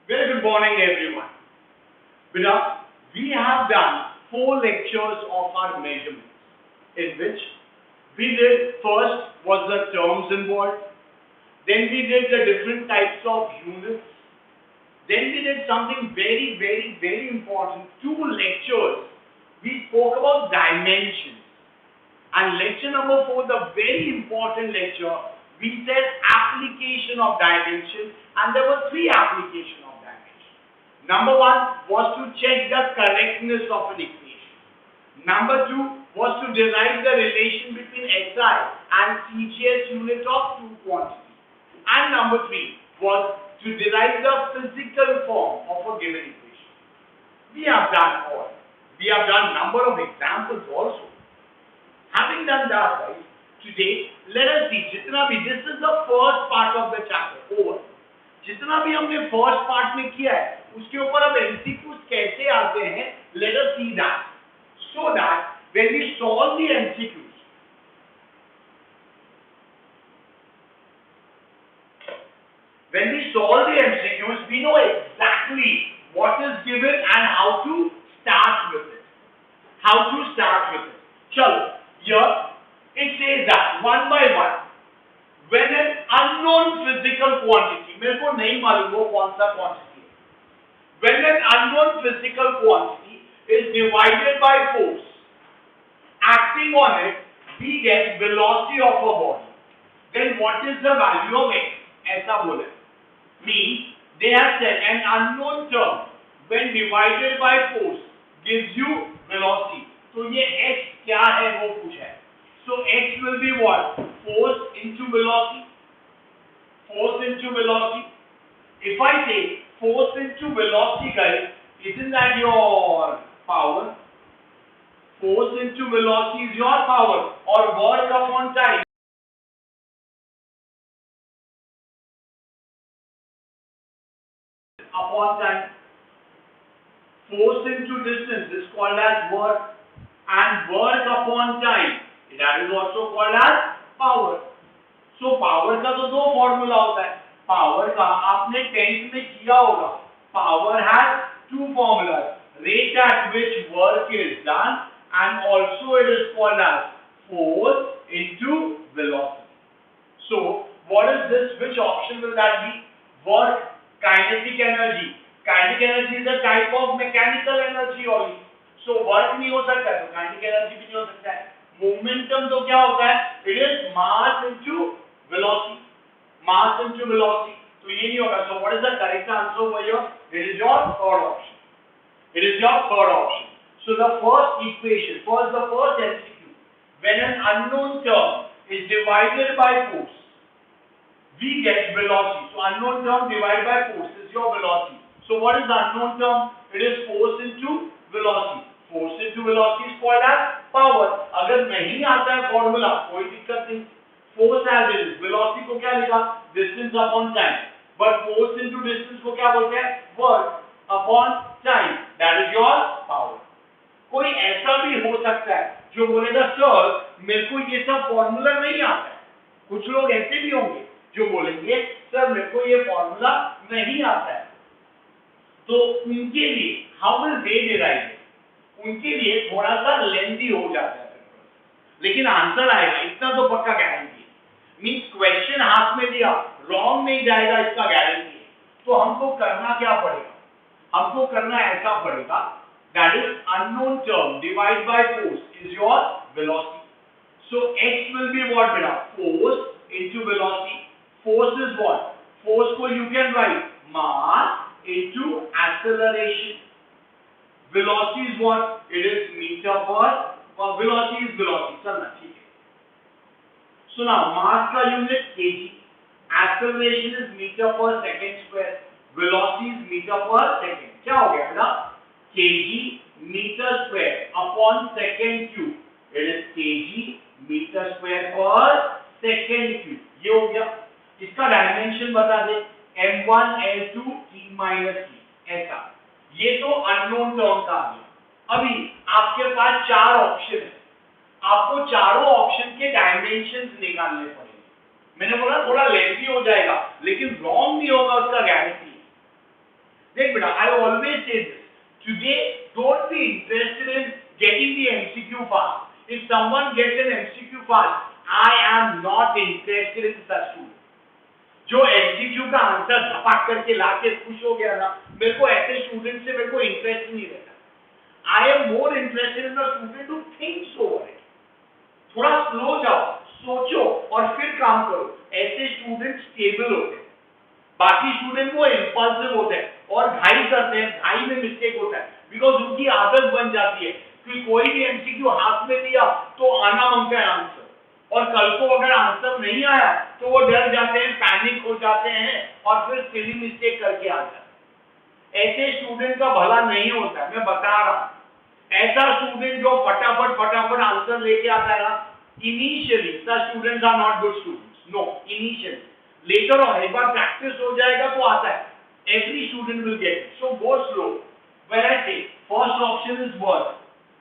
Very good morning, everyone. Beta, we have done 4 lectures of our measurements, in which we did first was the terms involved, then we did the different types of units, then we did something very important. 2 lectures we spoke about dimensions, and lecture number 4, the very important lecture, we said application of dimension, and there were 3 applications of dimension. Number 1 was to check the correctness of an equation. Number 2 was to derive the relation between SI and CGS unit of 2 quantities. And number 3 was to derive the physical form of a given equation. We have done all. We have done number of examples also. Having done that, guys, today let us see जितना भी, this is the first part of the chapter over. जितना भी हमने first part में किया है उसके ऊपर अब MCQs कैसे आते हैं, let us see that, so that when we solve the MCQs, we know exactly what is given and how to start with it. Chalo, here it says that one by one, when an unknown physical quantity, मेरे को नहीं मालूम वो कौन सा quantity है, when an unknown physical quantity is divided by force, acting on it, we get velocity of a body. Then what is the value of x? ऐसा बोले. Means they have said an unknown term when divided by force gives you velocity. तो ये x क्या है वो पूछा है. So x will be what? Force into velocity. If I say force into velocity, guys, isn't that your power? Force into velocity is your power, or work upon time. Upon time. Force into distance is called as work, and work upon time, that is also called as power. So power का तो 2 formula होता है. Power का आपने 10th में किया होगा. Power has 2 formulas: rate at which work is done, and also it is called as force into velocity. So what is this? Which option will that be? Work, kinetic energy. Kinetic energy is a type of mechanical energy only. So work नहीं हो सकता है, तो kinetic energy भी नहीं हो सकता है. Momentum तो क्या होता है? It is mass into velocity. तो ये नहीं होगा. So what is the correct answer over here? It is your third option. So the first equation, the first MCQ, when an unknown term is divided by force, we get velocity. So unknown term divided by force is your velocity. So what is the unknown term? It is force into velocity. Force into velocity is called as power. अगर नहीं आता है formula कोई दिक्कत नहीं. Force as it is, velocity को क्या लिखा? Distance upon time. But force into distance को क्या बोलते हैं? Work upon time. That is your power. कोई ऐसा भी हो सकता है जो बोलेगा सर मेरे को ये सब फॉर्मूला नहीं आता है. कुछ लोग ऐसे भी होंगे जो बोलेंगे सर मेरे को ये फॉर्मूला नहीं आता है. तो उनके लिए how will they derive it? उनके लिए थोड़ा सा लेंथी हो जाता है, लेकिन आंसर आएगा इतना तो पक्का गारंटी है. मींस क्वेश्चन हाथ में दिया रॉन्ग नहीं जाएगा इसका गारंटी है. तो हमको करना क्या पड़ेगा? हमको करना ऐसा पड़ेगा, that is unknown term divided by force is your velocity. So x will be what beta? Force into velocity. Force is what? Force को you can write mass into acceleration. Velocity is what? It is meter per, velocity is velocity. चलना ठीक है. So now mass का unit kg, acceleration is meter per second square, velocity is meter per second. क्या हो गया बेटा? kg meter square upon second cube. It is kg meter square per second cube. ये हो गया. इसका डायमेंशन बता दे. m1 l2 t minus t. ऐसा. ये तो अननोन टर्म का आ गया. अभी आपके पास 4 ऑप्शन है. आपको चारों ऑप्शन के डायमेंशंस निकालने पड़ेंगे. मैंने बोला थोड़ा लेंथी हो जाएगा, लेकिन रॉन्ग नहीं होगा उसका गारंटी। देख बेटा, I always say this, today don't be interested in getting the MCQ fast. If someone gets an MCQ fast, I am not interested in such student. जो MCQ का आंसर धपाक करके लाके खुश हो गया ना, मेरे को ऐसे स्टूडेंट से मेरे को इंटरेस्ट नहीं रहता। I am more interested in the student who thinks over it. थोड़ा स्लो जाओ, सोचो और फिर काम करो। ऐसे स्टूडेंट स्टेबल होते हैं। बाकी स्टूडेंट वो इंपल्सिव होते हैं और घाई करते हैं, घाई में मिस्टेक होता है, बिकॉज उनकी आदत बन जाती है कि कोई भी एमसीक्यू हाथ में लिया तो आना मांगता है आंसर, और कल को अगर आंसर नहीं आया तो वो डर जाते हैं, पैनिक हो जाते हैं और फिर सिली मिस्टेक करके आ जाते हैं। ऐसे स्टूडेंट का भला नहीं होता है, मैं बता रहा हूं। ऐसा स्टूडेंट जो फटाफट आंसर लेके आता है ना, initially the students are not good students, no, initially. Later on एक बार प्रैक्टिस हो जाएगा तो आता है। Every student will get, so go slow. When I say first option is work,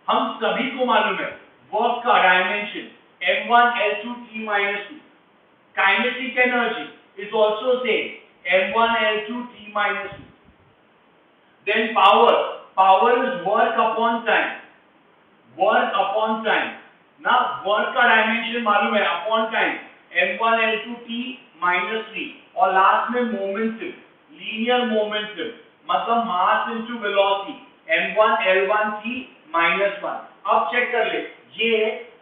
हम सभी को मालूम है वर्क का dimension m1 l2 t minus 2, kinetic energy is also same m1 l2 t minus 2. Then power is work upon time, ना work का dimension मालूम है upon time m1 l2 t minus 3, और लास्ट में मोमेंटम, लीनियर मोमेंटम मतलब mass into velocity m1 l1 t minus 1। अब check कर ले ये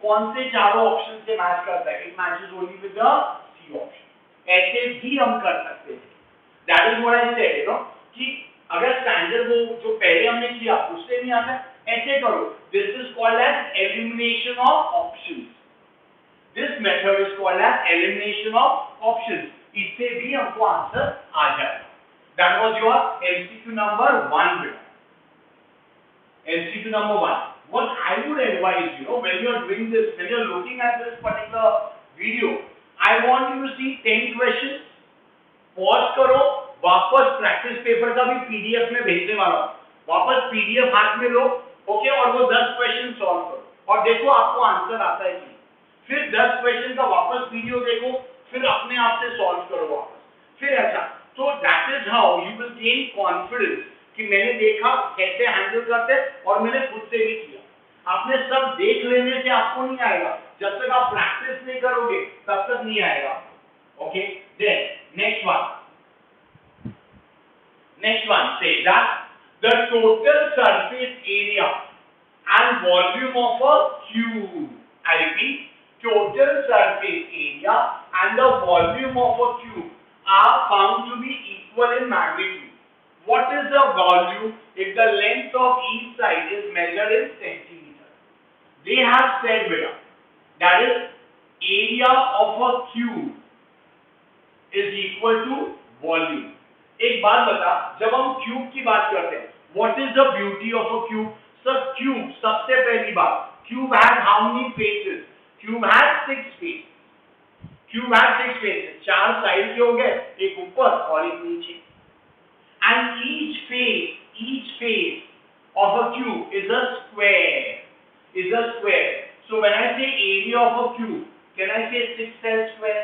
कौन से चारों ऑप्शन से मैच करता है। It matches only with the C option. ऐसे भी हम कर सकते हैं। That is what I said, you know, कि अगर स्टैंडर्ड वो जो पहले हमने किया उससे नहीं आता, ऐसे करो। This is called as elimination of options. This method is called as elimination of options. इससे भी हमको आंसर आ जाएगा। That was your MCQ number 1 बेटा। MCQ number 1. What I would advise you, when you are doing this, when you are looking at this particular video, I want you to see 10 questions. Pause करो, वापस practice paper का भी PDF में भेजने वाला हूँ। वापस पीडीएफ हाथ में लो, ओके, और वो 10 क्वेश्चन सॉल्व करो और देखो आपको आंसर आता है कि नहीं। फिर 10 क्वेश्चन का वापस वीडियो देखो, फिर अपने आप से सॉल्व करो वापस। फिर ऐसा, तो that is how you will gain confidence कि मैंने देखा कैसे हैंडल करते और मैंने खुद से भी किया। आपने सब देख लेने से आपको नहीं आएगा, जब तक आप प्रैक्टिस नहीं करोगे तब तक नहीं आएगा। Okay, then next one say that the total surface area and volume of a cube. I repeat, total surface area and the volume of a cube are found to be equal in magnitude. What is the volume if the length of each side is measured in centimeter? They have said beta, that is area of a cube is equal to volume. एक बात बता, जब हम cube की बात करते हैं, what is the beauty of a cube? Sir, cube, सबसे पहली बात, cube has how many faces? Cube has 6 faces. Cube has 6 faces. 4 side के हो गए, एक ऊपर और एक नीचे. And each face of a cube is a square. So when I say area of a cube, can I say 6 L square?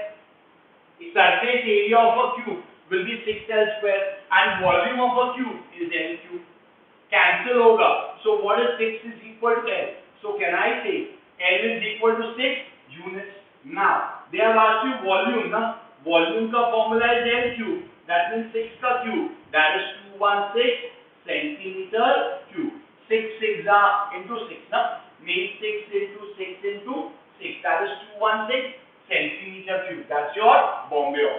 The surface area of a cube will be 6 L square, and volume of a cube is L cube. Cancel होगा, so what is 6 is equal to L? So can I say L is equal to 6 units? Now they have asked you volume, na? Volume का formula is L cube. That means 6 का cube, that is 216 centimeter cube. 6 into 6, na? Means 6 into 6 into 6. That is 216 centimeter cube. That's your Bombay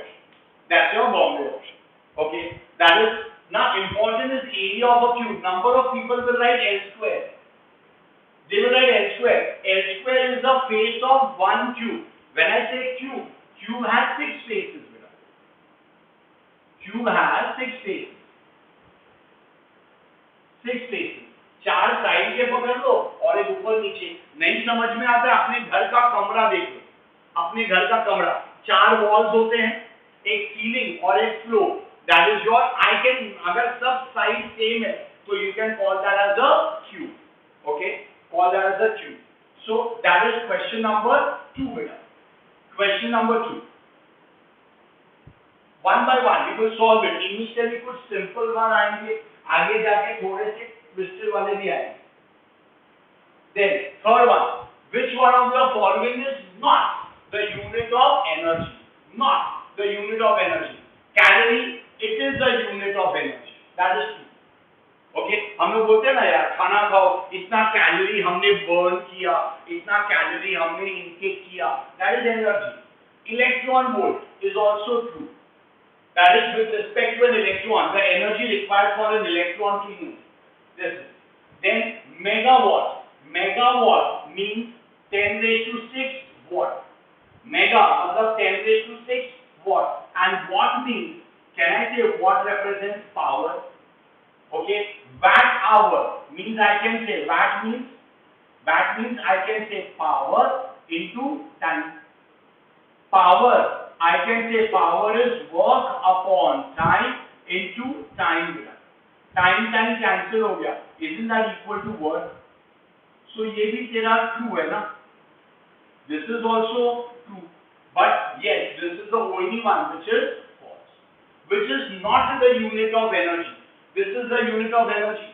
option. Okay, that is. Now important is area of a cube. Number of people will write L square. They will write L square. L square is the face of one cube. When I say cube has 6 faces. Cube has 6 faces. 6 faces. 4 side के पकड़ लो और एक ऊपर नीचे। नहीं समझ में आता है, अपने घर का कमरा देख लो। अपने घर का कमरा 4 वॉल्स होते हैं, एक सीलिंग और एक floor. That is your, I can, अगर सब साइड सेम है तो you can call that as a cube. Okay, call that as a cube. So that is question number 2 beta. Question number 2. One by one we will solve it. Initially कुछ simple one आएंगे, आगे जाके थोड़े से twisted वाले भी आएंगे. Then third one, which one of the following is not the unit of energy? Not the unit of energy. Calorie, it is the unit of energy. That is true. Okay हम लोग बोलते हैं ना यार खाना खाओ इतना कैलोरी हमने बर्न किया इतना कैलोरी हमने इनटेक किया that is energy electron volt is also true that is with respect to an electron the energy required for an electron to move this then megawatt means 10 raised to 6 watt mega मतलब 10 raised to 6 watt and watt means can I say watt represents power okay watt hour means I can say watt means I can say power into time power I can say power is work upon time into time time cancel हो गया isn't that equal to work so ये भी तेरा true है ना this is also true but yes this is the only one which is false which is not the unit of energy. This is the unit of energy.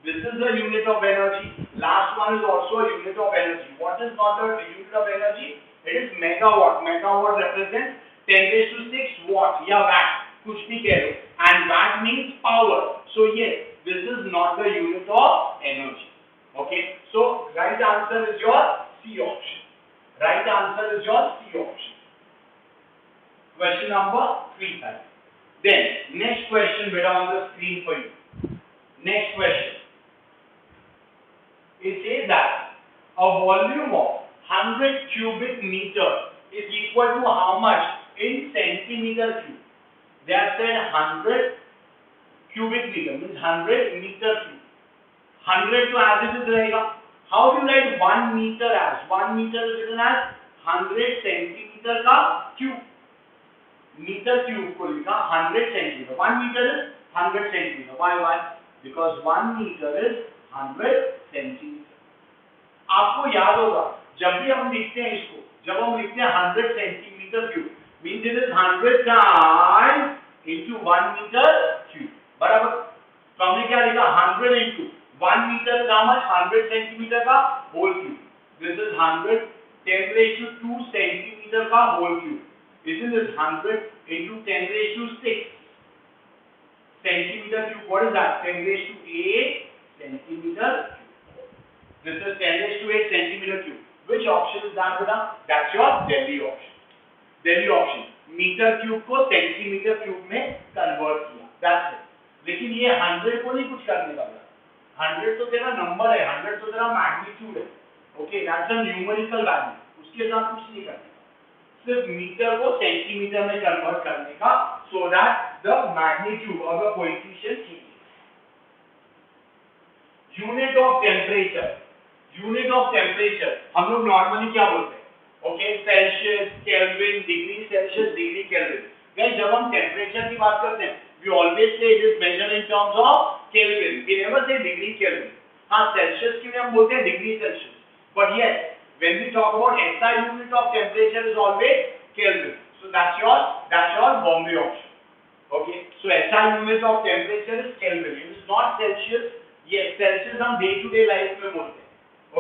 This is the unit of energy. Last one is also a unit of energy. What is not the unit of energy? It is megawatt. Megawatt represents 10 raised to 6 watt या watt. कुछ भी कह लो. And watt means power. So yes, this is not the unit of energy. Okay. So right answer is your C option. Right answer is your C option. Question number 3. Then next question beta on the screen for you. Next question. It says that a volume of 100 cubic meter is equal to how much in centimeter cube? They have said 100 cubic meter means 100 meter cube. 100 to as it is रहेगा. How do you write 1 meter as? 1 meter is written as 100 centimeter का cube. Meter cube को लिखा 100 centimeter. 1 meter is 100 centimeter. Why? Because 1 meter is 100 centimeter. आपको याद होगा जब भी हम लिखते हैं इसको जब हम लिखते हैं 100 centimeter cube means it is 100 times into 1 meter cube. बराबर? तो हमने क्या लिखा 100 into 1 meter is how much 100 centimeter का whole cube. This is 100 10 raised to 2 centimeter का whole cube. Isn't this 100 into 10 raised to 6 centimeter cube? What is that? 10 raised to 8 centimeter cube. This is 10 raised to 8 centimeter cube. Which option is that, beta? That's your Delhi option. Delhi option. Meter cube को centimeter cube में convert किया. That's it. लेकिन ये 100 को नहीं कुछ करने वाला. 100 तो तेरा नंबर है. 100 तो तेरा magnitude है. Okay, that's a numerical value. उसके साथ कुछ नहीं करना. सिर्फ मीटर को सेंटीमीटर में कन्वर्ट करने का so that the magnitude of the coefficient changes. Unit of temperature हम लोग नॉर्मली क्या बोलते हैं okay Celsius Kelvin degree Celsius degree Kelvin. Guys जब हम टेम्परेचर की बात करते हैं we always say it is measured in terms of Kelvin we never say degree Kelvin. हां सेल्सियस के लिए हम बोलते हैं degree Celsius but yes when we talk about SI unit of temperature is always Kelvin. So that's your Bombay option. Okay. So SI unit of temperature is Kelvin. It is not Celsius. Yes, Celsius हम day to day life में बोलते हैं.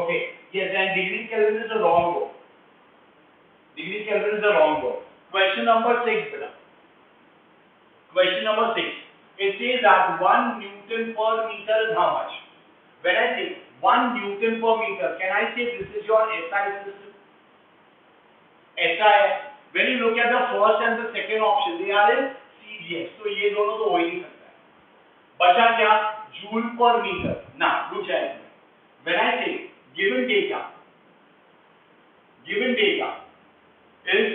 Okay. Yes, and degree Kelvin is a wrong word. Degree Kelvin is a wrong word. Question number 6, beta. Question number 6. It says that 1 Newton per meter is how much? When I say 1 Newton per meter, can I say this is your SI system? SI. When you look at the first and the second option, they are in CGS. So ये दोनों तो हो ही नहीं सकता है. बचा क्या? Joule per meter. Now, रुक जाएगा. When I say given data is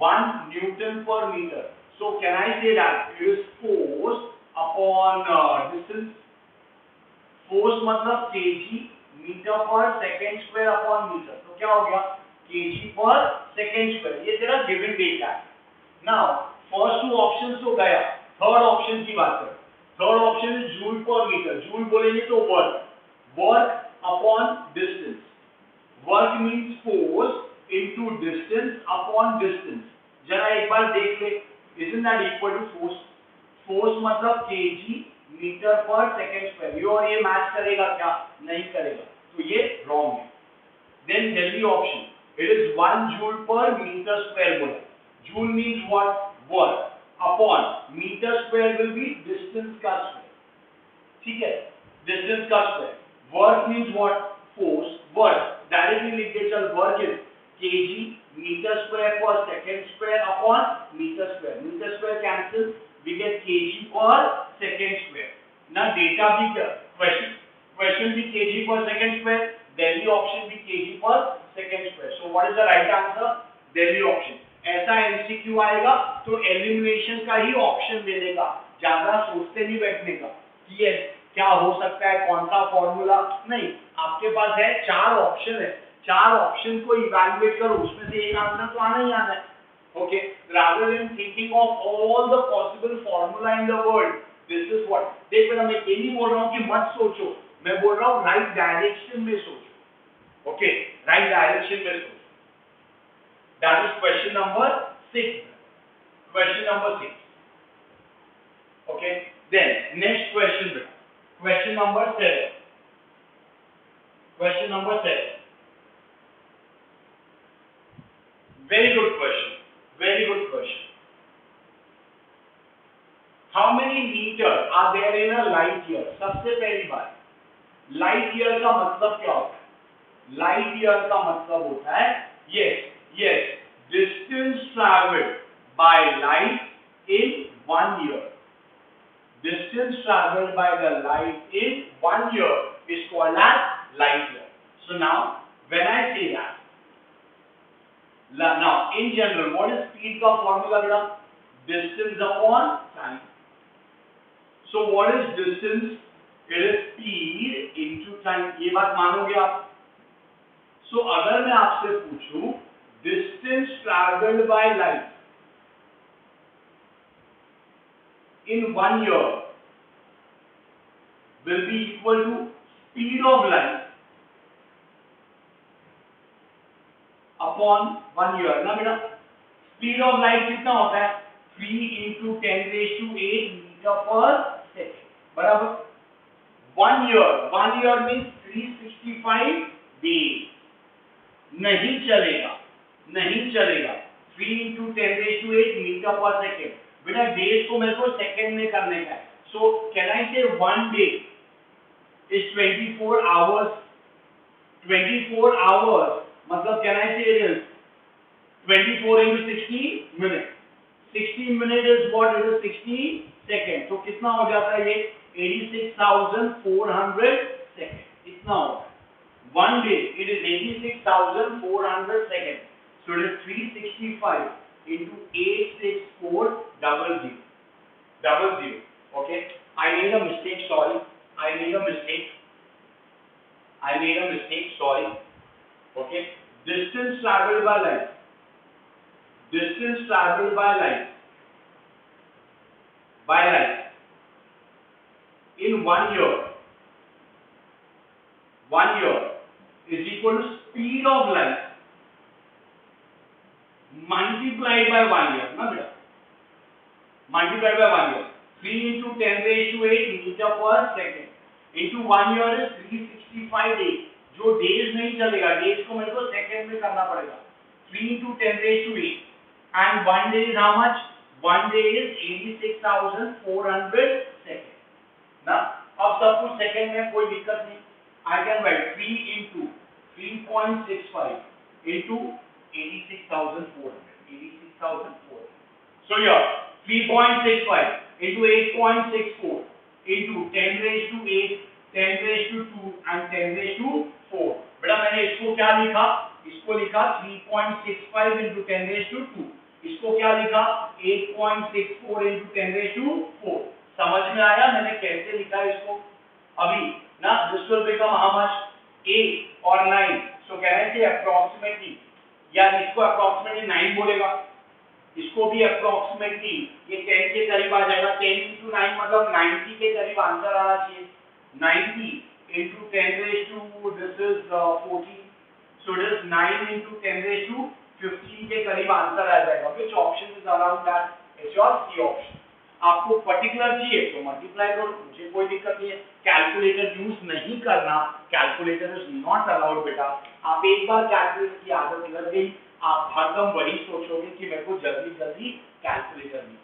1 Newton per meter. So can I say that it is force upon distance? Force मतलब kg metre per second square upon metre. तो क्या हो गया kg पर second square. ये तेरा गिवन डेटा है. Now first 2 options तो गया. थर्ड ऑप्शन की बात करें. Third option is joule per metre. Joule बोलेंगे तो work upon distance. Work means force into distance upon distance. जरा एक बार देख ले isn't that equal to force? Force मतलब kg metre per second square. ये और ये मैच करेगा क्या? नहीं करेगा, तो ये रॉन्ग है। Then healthy option, it is 1 joule per meter square बोला। Joule means what? Work upon meter square will be distance का square, ठीक है, distance का square। Work means what? Force। Work directly लिख के चल, work is kg meter square per second square upon meter square। meter square cancel, we get kg per second square। ना data भी question भी kg per second square, Delhi option भी kg per second square। So what is the right answer? Delhi option. ऐसा MCQ आएगा तो elimination का ही option मिलेगा, ज्यादा सोचते नहीं बैठने का कि ये क्या हो सकता है, कौन सा फॉर्मूला नहीं। आपके पास है 4 ऑप्शन है, 4 ऑप्शन को इवैल्यूएट करो, उसमें से एक आंसर तो आना ही आना है। Okay, rather than thinking of all the possible formula in the world, this is what, देख बेटा मैं ये नहीं बोल रहा हूँ कि मत सोचो, मैं बोल रहा हूँ राइट डायरेक्शन में सोचो। ओके, राइट डायरेक्शन में सोचो। That is question number 6। Question number 6। Okay, then next question बेटा, question number 7। Question number 7, very good question, very good question। How many meters are there in a light year? सबसे पहली बात, light year का मतलब क्या होता है? Light year का मतलब होता है, yes, distance traveled by light in 1 year। Distance traveled by the light in 1 year is called as light year। So now when I say that, now in general what is speed का formula बेटा? Distance upon time। So what is distance? It is speed into time। ये बात मानोगे आप? So अगर मैं आपसे पूछूं distance traveled by light in 1 year will be equal to speed of light upon 1 year ना बेटा। स्पीड ऑफ लाइट कितना होता है? 3 into 10⁸ मीटर पर सेकेंड बराबर 1 year means 365 days। नहीं चलेगा 3 into 10⁸ मीटर पर सेकेंड। बेटा डेज को मेरे को सेकेंड में करने का है, सो कैन आई से 1 day is 24 hours। 24 hours मतलब कैन आई से it is 24 into 60 minutes। 60 minutes is what? It is 60 seconds। तो कितना हो जाता है ये? 86,400 seconds। इतना होता है 1 day, it is 86,400 seconds। So it is 365 into 86400 00। Okay, I made a mistake, sorry, I made a mistake, sorry। Okay, distance traveled by light, in 1 year, is equal to speed of light multiplied by 1 year ना बेटा, multiplied by 1 year। 3 into 10⁸ metre per second into 1 year is 365 days। जो days नहीं चलेगा, days को मेरे को second में करना पड़ेगा। 3 into 10⁸ and 1 day is how much? 1 day is 86,400 seconds ना। अब सब कुछ सेकेंड में, कोई दिक्कत नहीं। I can write 3 into 3.65 into 86,400। So here 3.65 into 8.64 into 10⁸ 10⁸2 and 10⁸4। बेटा मैंने इसको क्या लिखा? इसको लिखा 3.65 into 10⁸2। इसको क्या लिखा? 8.64 into 10⁸4। समझ में आया मैंने कैसे लिखा इसको? अभी ना this will become how much? 8 और 9। So can I say approximately, या इसको approximately 9 बोलेगा, इसको भी approximately ये 10 के करीब आ जाएगा। 10 into 9 मतलब 90 के करीब आंसर आना चाहिए। 90 into 10⁸, this is 14, so it is 9 into 10⁸15 के करीब आंसर आ जाएगा। Which option is around that? It's your C option. आपको पर्टिकुलर चाहिए तो मल्टीप्लाई करो, मुझे कोई दिक्कत नहीं है। कैलकुलेटर यूज नहीं करना, कैलकुलेटर इज नॉट अलाउड बेटा। आप एक बार कैलकुलेटर की आदत लग गई, आप हरदम वही सोचोगे कि मेरे को जल्दी जल्दी कैलकुलेटर नहीं।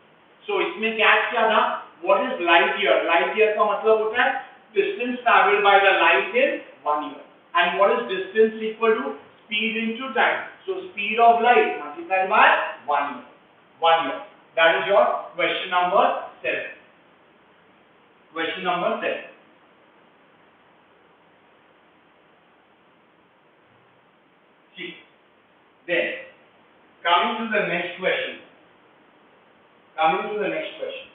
सो इसमें कैच क्या था, what is light year? Light year का मतलब होता है distance travelled by the light in 1 year. And what is distance equal to speed into time. So speed of light multiplied by 1 year, 1 year. That is your question number 7. Question number 7. See, then coming to the next question. Coming to the next question.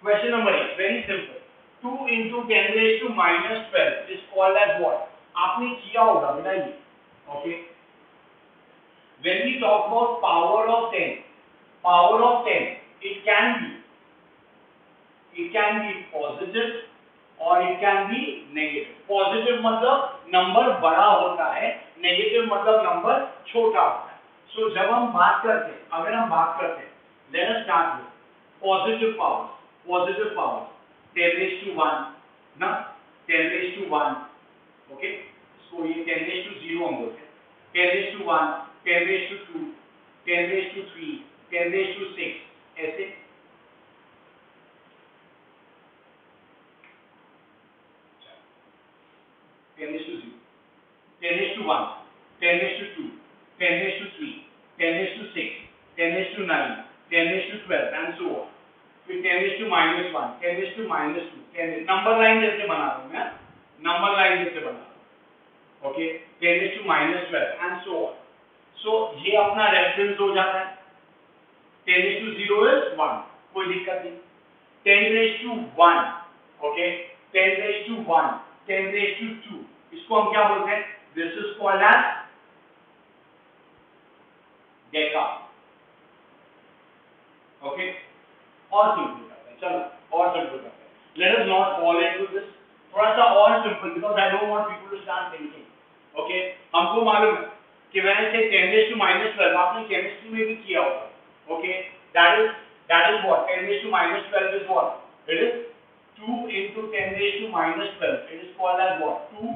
Question number 8. Very simple. 2 into 10 raised to minus 12 is called as what? आपने किया होगा बेटा ये. Okay. When we talk about power of 10. Power of 10, it can be positive or it can be negative. Positive मतलब number बड़ा होता है, negative मतलब नंबर छोटा होता है। So जब हम बात करते हैं, अगर हम बात करते हैं, let us start with positive powers. Positive powers 10 raised to 1 ना, 10 raised to 1, okay? इसको ये 10 raised to 0 हम बोलते हैं, 10 raised to 1, 10 raised to 2, 10 raised to 3, 10 raised to 6, ऐसे 10 raised to 0, 10 raised to 1, 10 raised to 2, 10 raised to 3, 10 raised to 6, 10 raised to 9, 10 raised to 12 and so on. फिर 10 raised to minus 1, 10 raised to minus 2, 10 number line जैसे बना रहा हूँ मैं, number line जैसे बना रहा हूँ, okay? 10 raised to minus 12 and so on. So ये अपना रेफरेंस हो जाता है। 10 raised to 0 is 1, कोई दिक्कत नहीं। 10 raised to 1, okay? 10 raised to 1, 10 raised to 2, इसको हम क्या बोलते हैं? This is called as Deka, okay? और सिंपल करते हैं, चलो और सिंपल करते हैं। Let us not fall into this. थोड़ा सा और simple, because I don't want people to start thinking, okay? हमको मालूम है कि when I say 10 raised to minus 12, आपने केमिस्ट्री में भी किया होगा, okay? That is what 10 raised to minus 12 is what? It is 2 into 10 raised to minus 12. It is called as what? 2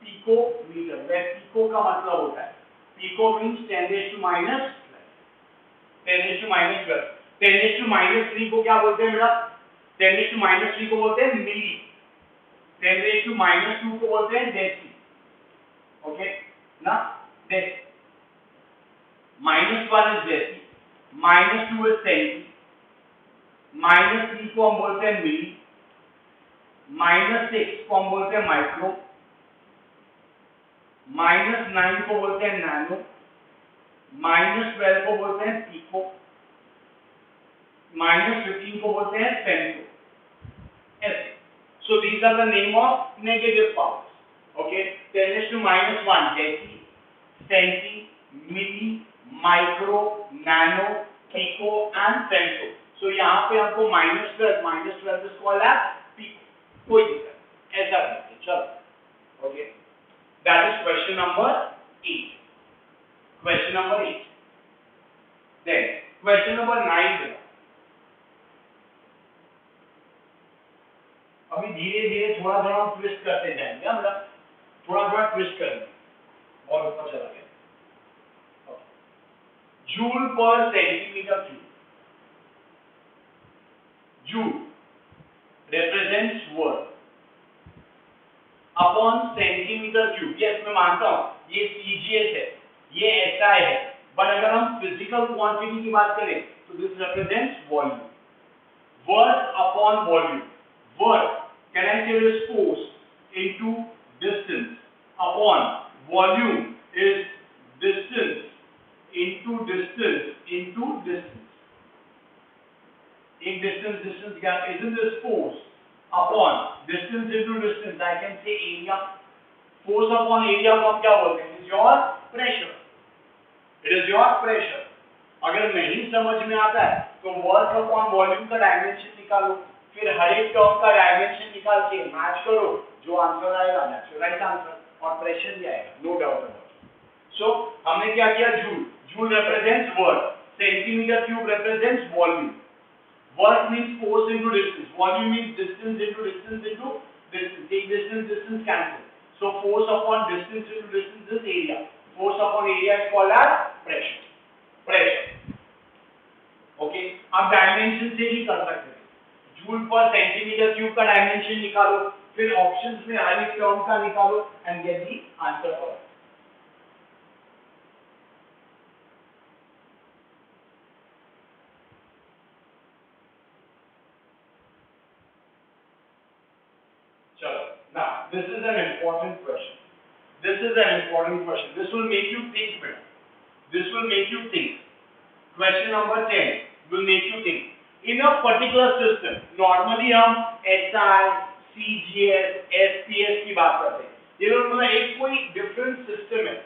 picometer. Where pico का मतलब होता है, pico means 10 raised to minus 12. 10 raised to minus 12. 10 raised to minus 3 को क्या बोलते हैं बेटा? 10 raised to minus 3 को बोलते हैं मिली। 10 raised to minus 2 को बोलते हैं डेसी, ओके ना? Deci. minus 1 is deci, minus 2 is centi, minus 3 को हम बोलते हैं मिली, minus 6 को हम बोलते हैं माइक्रो, minus 9 को बोलते हैं नैनो, minus 12 को बोलते हैं पिको, minus 15 को बोलते हैं फेम्टो, ऐसे। So these are the name of negative powers, okay? 10 raised to minus 1 deci, centi, milli, micro, nano, pico and femto. So यहाँ पे हमको minus 12 is called as pico, कोई दिक्कत नहीं, ऐसा करते चलो, okay? That is question number 8. Question number 8. Then question number 9. अभी धीरे धीरे थोड़ा थोड़ा हम ट्विस्ट करते जाएंगे, मतलब थोड़ा थोड़ा ट्विस्ट करेंगे और ऊपर चला गया। जूल पर centimetre cube. Joule represents word upon centimetre cube. Yes मैं मानता हूं ये सीजीएस है, ये एसआई है, बट अगर हम फिजिकल क्वांटिटी की बात करें तो this represents volume. Word upon volume. Word can I say is force into distance upon volume is distance into distance into distance. एक distance क्या? Isn't this force upon distance into distance? I can say area. Force upon area को हम क्या बोलते हैं? It is your pressure. It is your pressure. अगर नहीं समझ में आता है तो वर्क अपॉन वॉल्यूम का डायमेंशन निकालो, फिर हर एक टर्म का डायमेंशन निकाल के मैच करो, जो आंसर आएगा दैट्स राइट आंसर, और प्रेशर भी आएगा, नो डाउट अबाउट इट। सो हमने क्या किया? Joule. Joule represents word, centimeter cube represents volume. Work means force into distance. Volume means distance into distance into distance. Take distance cancel. So force upon distance into distance is area. Force upon area is called as pressure. Okay. अब dimension से ही कर सकते हैं. Joule पर centimetre cube का dimension निकालो, फिर options में हर एक टर्म का निकालो and get the answer for it. Now, this is an important question. This will make you think better. This will make you think. Question number 10 will make you think. In a particular system, normally हम SI, CGS, SPS की बात करते हैं. ये लोग मतलब एक कोई different system है,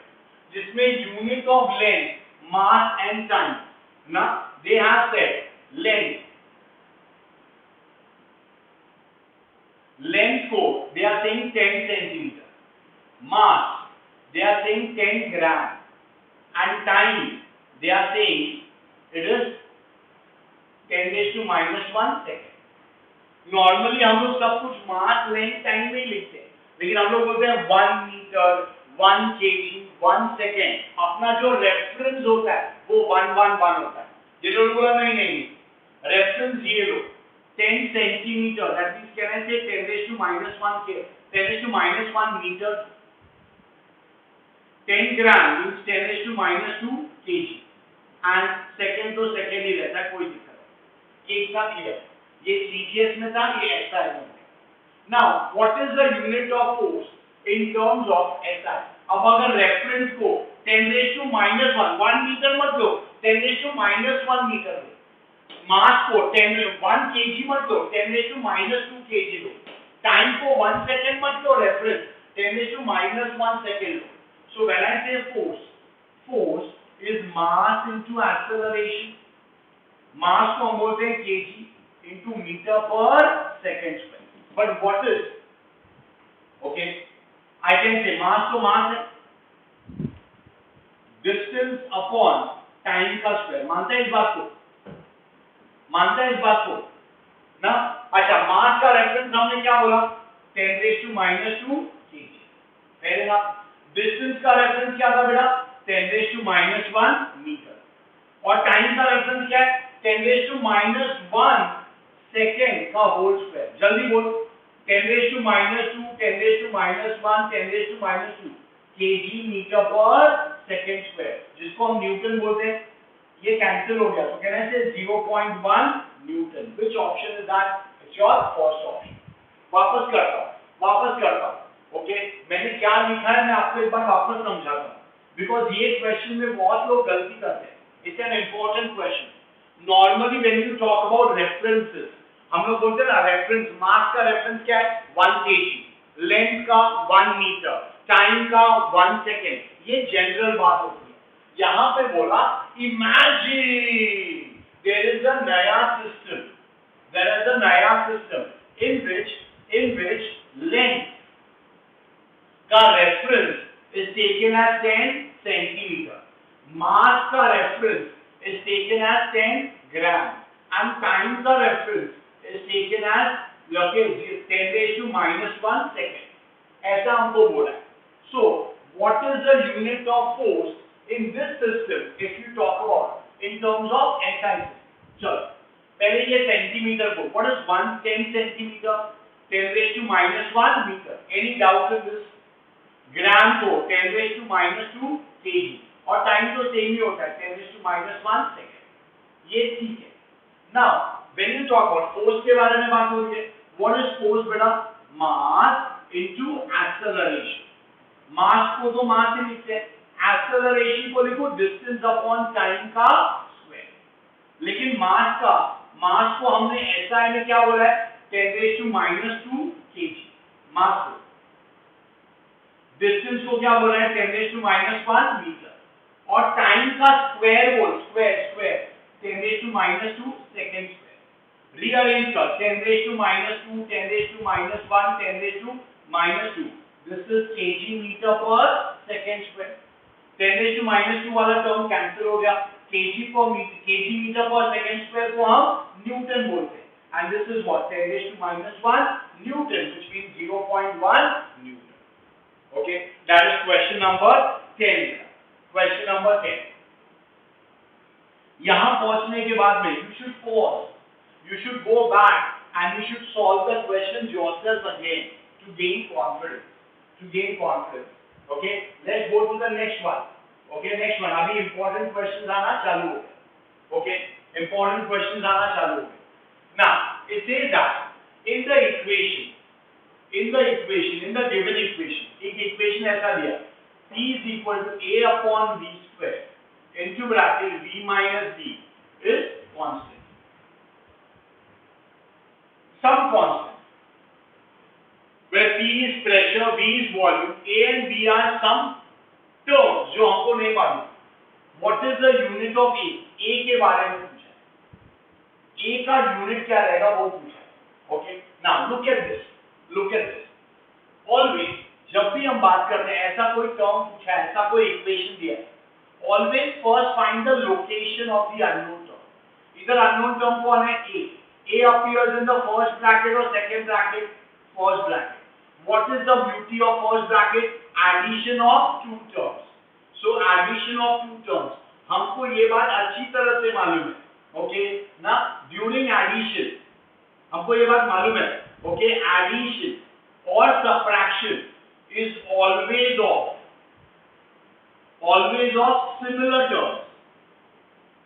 जिसमें unit of length, mass and time, ना, they have said length को they are saying 10 centimeter, mass they are saying 10 gram, and time they are saying it is 10 raised to minus 1 second. Normally हम लोग सब कुछ मास length time में ही लिखते हैं, लेकिन हम लोग बोलते हैं 1 मीटर, 1 केजी, 1 सेकेंड. अपना जो रेफरेंस होता है वो 111 होता है. ये लोग बोला नहीं, रेफरेंस ये लो 10 centimetre, that means can I से 10 raised to minus 1 के 10 raised to minus 1 metre. 10 gram means 10 raised to minus 2 KG, and second तो सेकेंड ही रहता है, कोई दिक्कत नहीं. एक साथ क्लियर. ये CGS में था, ये SI में था. Now what is the unit of force in terms of SI? अब अगर रेफरेंस को 10 raised to minus 1 मीटर मत लो, 10 raised to minus 1 मीटर लो. मास को 1 केजी मत लो, 10 raised to minus 2 केजी लो. टाइम को 1 सेकंड मत लो, reference 10 raised to minus 1 second लो. So when I say force is mass into acceleration. Mass को हम बोलते हैं KG into meter per second square. But what is, okay, I can say mass to mass है, distance upon time का square. मानता है इस बात को ना? अच्छा, मास का रेफरेंस हमने क्या बोला? 10 raised to minus 2 kg. Fair enough. Distance का रेफरेंस क्या था बेटा? 10 raised to minus 1 मीटर. और टाइम का रेफरेंस क्या है? 10 raised to minus 1 सेकेंड का होल स्क्वायर. जल्दी बोल. 10 raised to minus 2, 10 raised to minus 1, 10 raised to minus 2 kg metre per second square, जिसको हम न्यूटन बोलते हैं. ये कैंसिल हो गया, तो कहना है 0.1 Newton. Which option is that? It's your first option. वापस करता हूं. ओके, मैंने क्या लिखा है मैं आपको एक बार वापस समझाता हूं, बिकॉज़ ये क्वेश्चन में बहुत लोग गलती करते हैं. It's an important question. Normally when you talk about references, हम लोग बोलते हैं ना, रेफरेंस, मास का रेफरेंस क्या है? 1 केजी, लेंथ का 1 मीटर, टाइम का 1 सेकेंड. ये जनरल बात होती है. यहां पे बोला इमेजिन देयर इज अ नया सिस्टम in which length का reference is taken as 10 centimetre, mass का reference is taken as 10 gram, and time का reference is taken as 10 raised to minus 1 second. ऐसा हमको बोला है. So, what is the unit of force in this system if you talk about in terms of SI? चलो, पहले ये centimetre को, what is 10 centimeter? 10 raised to minus 1 meter. Any doubt in this? ग्राम को 10 raised to minus 2 kg. और time तो same ही होता है, 10 raised to minus 1 second. ये ठीक है. Now when you talk about force के बारे में बात हो रही है, व्हाट इज फोर्स बेटा? मास इनटू एक्सेलरेशन. मास को तो मास ही लिखते हैं, एक्सेलरेशन को लिखो डिस्टेंस अपॉन टाइम का स्क्वायर. लेकिन मास को हमने SI में क्या बोला है? 10 raised to minus 2 kg. मास को. डिस्टेंस को क्या बोला है? 10 raised to minus 1 मीटर. और टाइम का स्क्वायर बोल, square 10 raised to minus 2 second square. Rearrange कर, 10 raised to minus 2, 10 raised to minus 1, 10 raised to minus 2. This is KG metre per second square. 10 raised to minus 2 वाला term cancel हो गया, kg meter per second square को हम Newton बोलते हैं, and this is what 10 raised to minus 1 Newton, which means 0.1 Newton. Okay, that is question number 10. Question number 10. यहाँ पहुंचने के बाद में you should pause, you should go back and you should solve the questions yourself again to gain confidence. Okay, let's go to the next one. Okay, next one. अभी important questions आना चालू हो गए. Okay, important questions आना चालू हो गए. Now, it says that in the given equation, एक equation ऐसा दिया, P is equal to A upon V square into bracket V minus D is constant. Some constant. Where P is pressure, V is volume, A and B are some terms जो हमको नहीं मालूम. What is the unit of A? A के बारे में पूछा है. A का यूनिट क्या रहेगा वो पूछा है. Okay. Now look at this. Always जब भी हम बात करते हैं ऐसा कोई टर्म पूछा है, ऐसा कोई इक्वेशन दिया है, always first find the location of the unknown term. इधर unknown term कौन है? A. A appears in the first bracket or second bracket? First bracket. What is the beauty of first bracket? Addition of two terms. So addition of two terms. हमको ये बात अच्छी तरह से मालूम है. Okay ना? During addition हमको ये बात मालूम है. Okay, addition or subtraction is always of similar terms.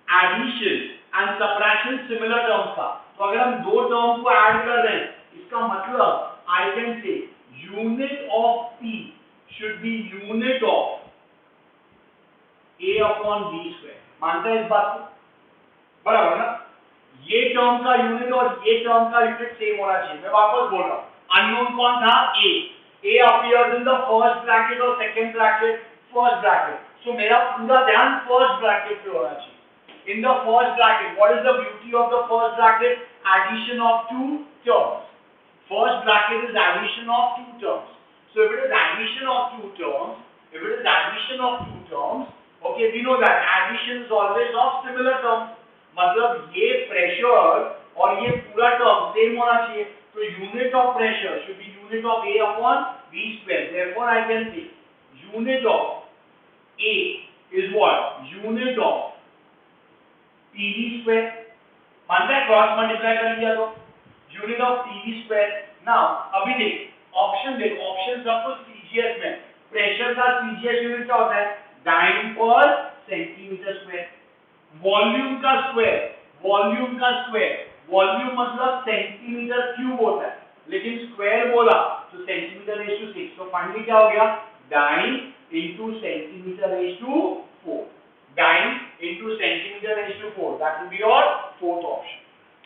Addition and subtraction similar terms का. तो अगर हम दो टर्म को ऐड कर रहे हैं, इसका मतलब I can say unit of P should be unit of A upon V square. मानता है इस बात को? बराबर ना? ये टर्म का यूनिट और ये टर्म का यूनिट सेम होना चाहिए. मैं वापस बोल रहा हूँ. अननोन कौन था? A appears in the first bracket or second bracket? First bracket. So मेरा पूरा ध्यान first bracket पे होना चाहिए. In the first bracket, what is the beauty of the first bracket? Addition of two terms. First bracket is addition of two terms. So if it is addition of two terms, okay, we know that addition is always of similar terms. मतलब ये pressure और ये पूरा term same होना चाहिए. तो unit of pressure should be unit of A upon V square. Therefore, I can say unit of A is what? Unit of PV square. मानता है क्रॉस मल्टीप्लाई कर लिया तो unit of PV square. Now अभी देख option सब कुछ CGS में. प्रेशर का CGS यूनिट क्या होता है? डाइन पर सेंटीमीटर स्क्वायर. वॉल्यूम का स्क्वायर, वॉल्यूम मतलब सेंटीमीटर क्यूब होता है, लेकिन स्क्वायर बोला तो सेंटीमीटर रेज़ टू 6. तो फाइनली क्या हो गया? Dyne into centimetre raise to 4. Dyne into centimetre raise to 4. That will be your fourth option.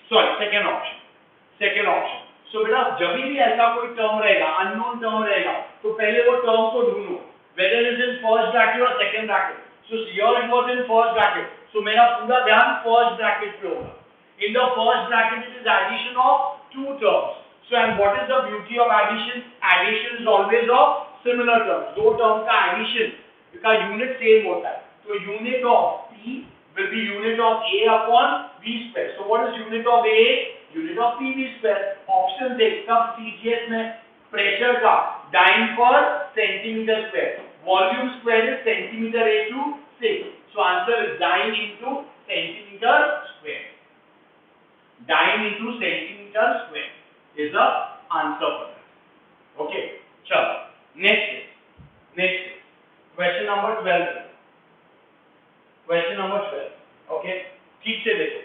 Sorry, second option. So बेटा जब भी ऐसा कोई टर्म रहेगा, अननोन टर्म रहेगा, तो पहले वो टर्म को ढूंढो, whether is in first bracket और second bracket. So here it was in first bracket. So मेरा पूरा ध्यान फर्स्ट ब्रैकेट पे होगा. In the first bracket it is addition of two terms. So and what is the beauty of addition? Addition is always of similar terms. दो terms का addition का unit same होता है. So unit of P will be unit of A upon V square. So what is unit of A? Unit of PV square. Option देख सब CGS में pressure का dyne per centimeter square. Volume square is centimeter raised to 6. So answer is dyne into centimeter square. Dyne into centimeter square is the answer for that. Okay. चलो next question number 12. Okay. ठीक से देखो.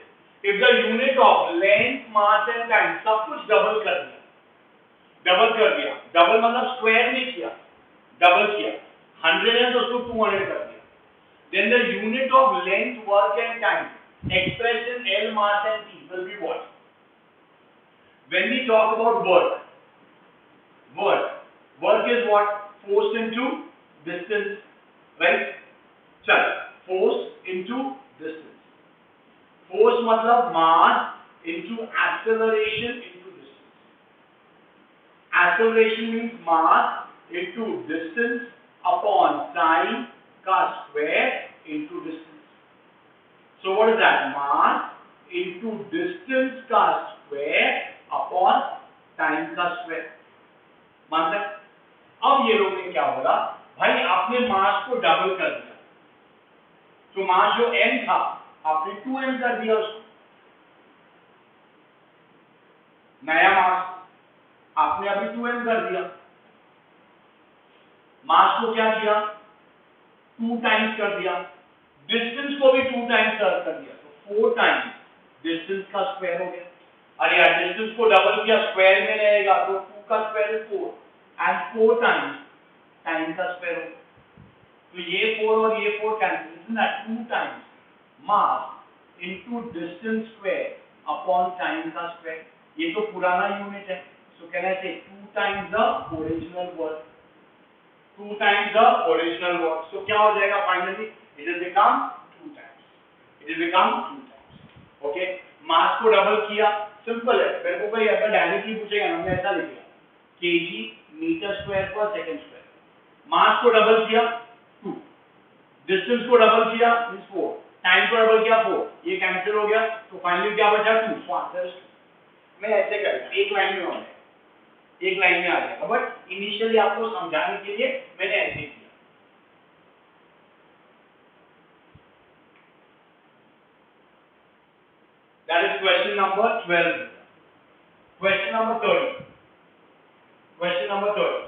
If the unit of length, mass and time सब कुछ double कर दिया. Double मतलब square नहीं किया, डबल किया. 100 है तो उसको 200 कर दिया. Then the unit of length, work and time expressed in L, mass and T will be what? When we talk about work is what? Force into distance, right? चल, force into distance. Force मतलब mass into acceleration into distance. Acceleration means mass into distance upon time का square into distance. So what is that? Mass into distance का square upon time का square. मान सकते? अब ये लोग ने क्या बोला, भाई आपने मास को डबल कर दिया, तो मास जो m था आपने 2m कर दिया उसको, नया मास आपने अभी 2m कर दिया, मास को क्या किया 2 टाइम्स कर दिया, डिस्टेंस को भी 2 टाइम्स कर दिया, तो 4 टाइम्स डिस्टेंस का स्क्वायर हो गया। अरे यार डिस्टेंस को डबल किया स्क्वायर में रहेगा तो 2 का square is 4 and 4 times time का स्क्वायर हो, तो ये 4 और ये 4 कैंसिल ना, 2 times mass into distance square upon time का स्क्वायर, ये तो पुराना यूनिट है, सो कैन आई से 2 times the original work, 2 times the original work. So क्या हो जाएगा finally? It will become 2 times. It will become 2 times. Okay? मास को डबल किया, सिंपल है, मेरे को कोई ऐसा डायरेक्टली पूछेगा ना, मैं ऐसा लिखूंगा kg मीटर स्क्वायर पर सेकंड स्क्वायर, मास को डबल किया 2, डिस्टेंस को डबल किया मींस 4, टाइम को डबल किया 4, ये कैंसिल हो गया, तो फाइनली क्या बचा 2, सो आंसर इज 2। मैं ऐसे करूंगा, एक लाइन में होना है, एक लाइन में आ जाएगा, बट इनिशियली आपको समझाने के लिए मैंने ऐसे किया। That is question number 12. Question number 30. Question number 30.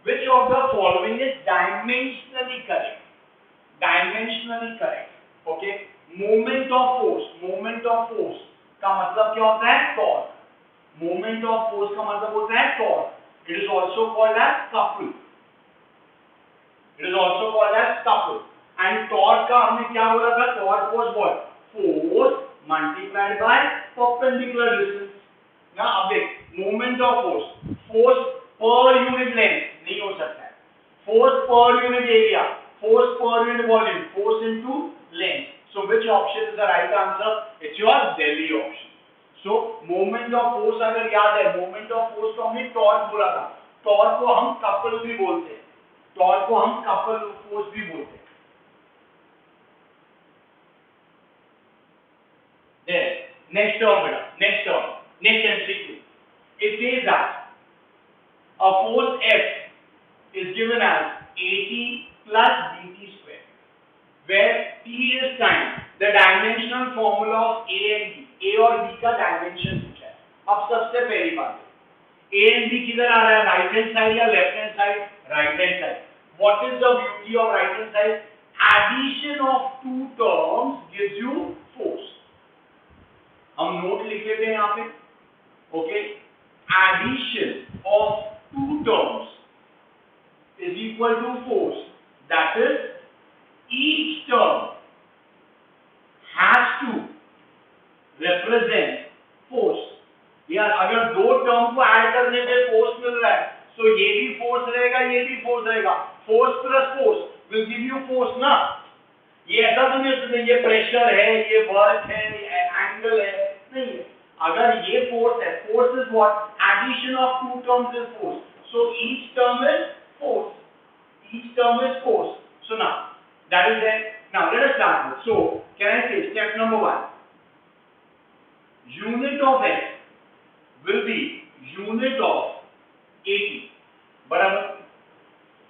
Which of the following is dimensionally correct? Dimensionally correct. Okay. Moment of force. Moment of force का मतलब क्या होता है? Torque. Moment of force का मतलब होता है torque. It is also called as couple. It is also called as couple. And torque का हमने क्या बोला था? Torque was what? Force multiplied by perpendicular distance. ना अब देख, moment of force, force per unit length नहीं हो सकता है. Force per unit area, force per unit volume, force into length. So which option is the right answer? It's your Delhi option. So moment of force अगर याद है, moment of force को हमने torque बोला था, torque को हम couple भी बोलते हैं, torque को हम couple force भी बोलते हैं. There, next term बेटा, next term, next MCQ. It says that a force F is given as AT plus BT square, where T is time. The dimensional formula of A and B, A और B का dimension पूछा है. अब सबसे पहली बात है, A and B किधर आ रहा है, right hand side या left hand side? Right hand side. What is the beauty of right hand side? Addition of two terms gives you force. हम नोट लिख लेते हैं यहाँ पे, okay, addition of two terms is equal to force, that is each term has to represent force. यार अगर दो term को ऐड करने पे फोर्स मिल रहा है, तो ये भी फोर्स रहेगा, ये भी फोर्स रहेगा, force plus force will give you force ना. ये ऐसा तो नहीं ये प्रेशर है, ये वर्क है, ये एंगल है, नहीं है. अगर ये फोर्स है, force is what, addition of two terms is force, so each term is force, each term is force. So now that is there. Now let us start with, so can I say step number 1, unit of F will be unit of AT, बराबर.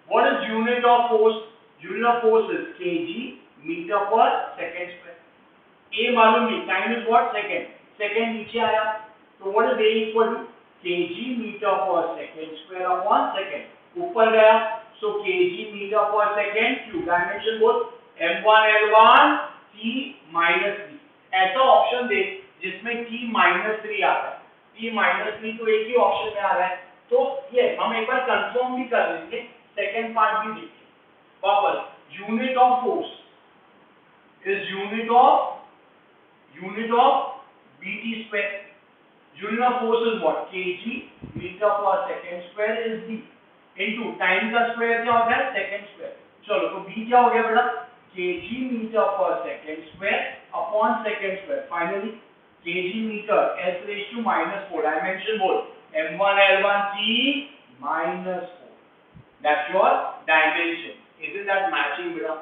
What is unit of force? Unit of force is kg meter per second square. A मालूम नहीं, time is what, second. Second नीचे आया, तो what is A equal to kg meter per second square upon second. ऊपर गया, so kg meter per second cube. Dimension बोल, m1 l1 t minus 3. ऐसा option दे जिसमें t minus 3 आता है. t minus 3 तो एक ही ऑप्शन में आ रहा है, तो ये हम एक बार कंफर्म भी कर लेंगे, सेकंड पार्ट भी देखिए. वापस, unit of force is unit of bt square. Unit of force is what, kg meter per second square is b into time का स्क्वायर क्या होता है, सेकंड स्क्वायर. चलो तो b क्या हो गया बेटा, kg meter per second square upon second square. Finally kg meter s raised to -4. Dimension बोल, m1 l1 t minus 4. That's your dimension. Isn't that matching बेटा?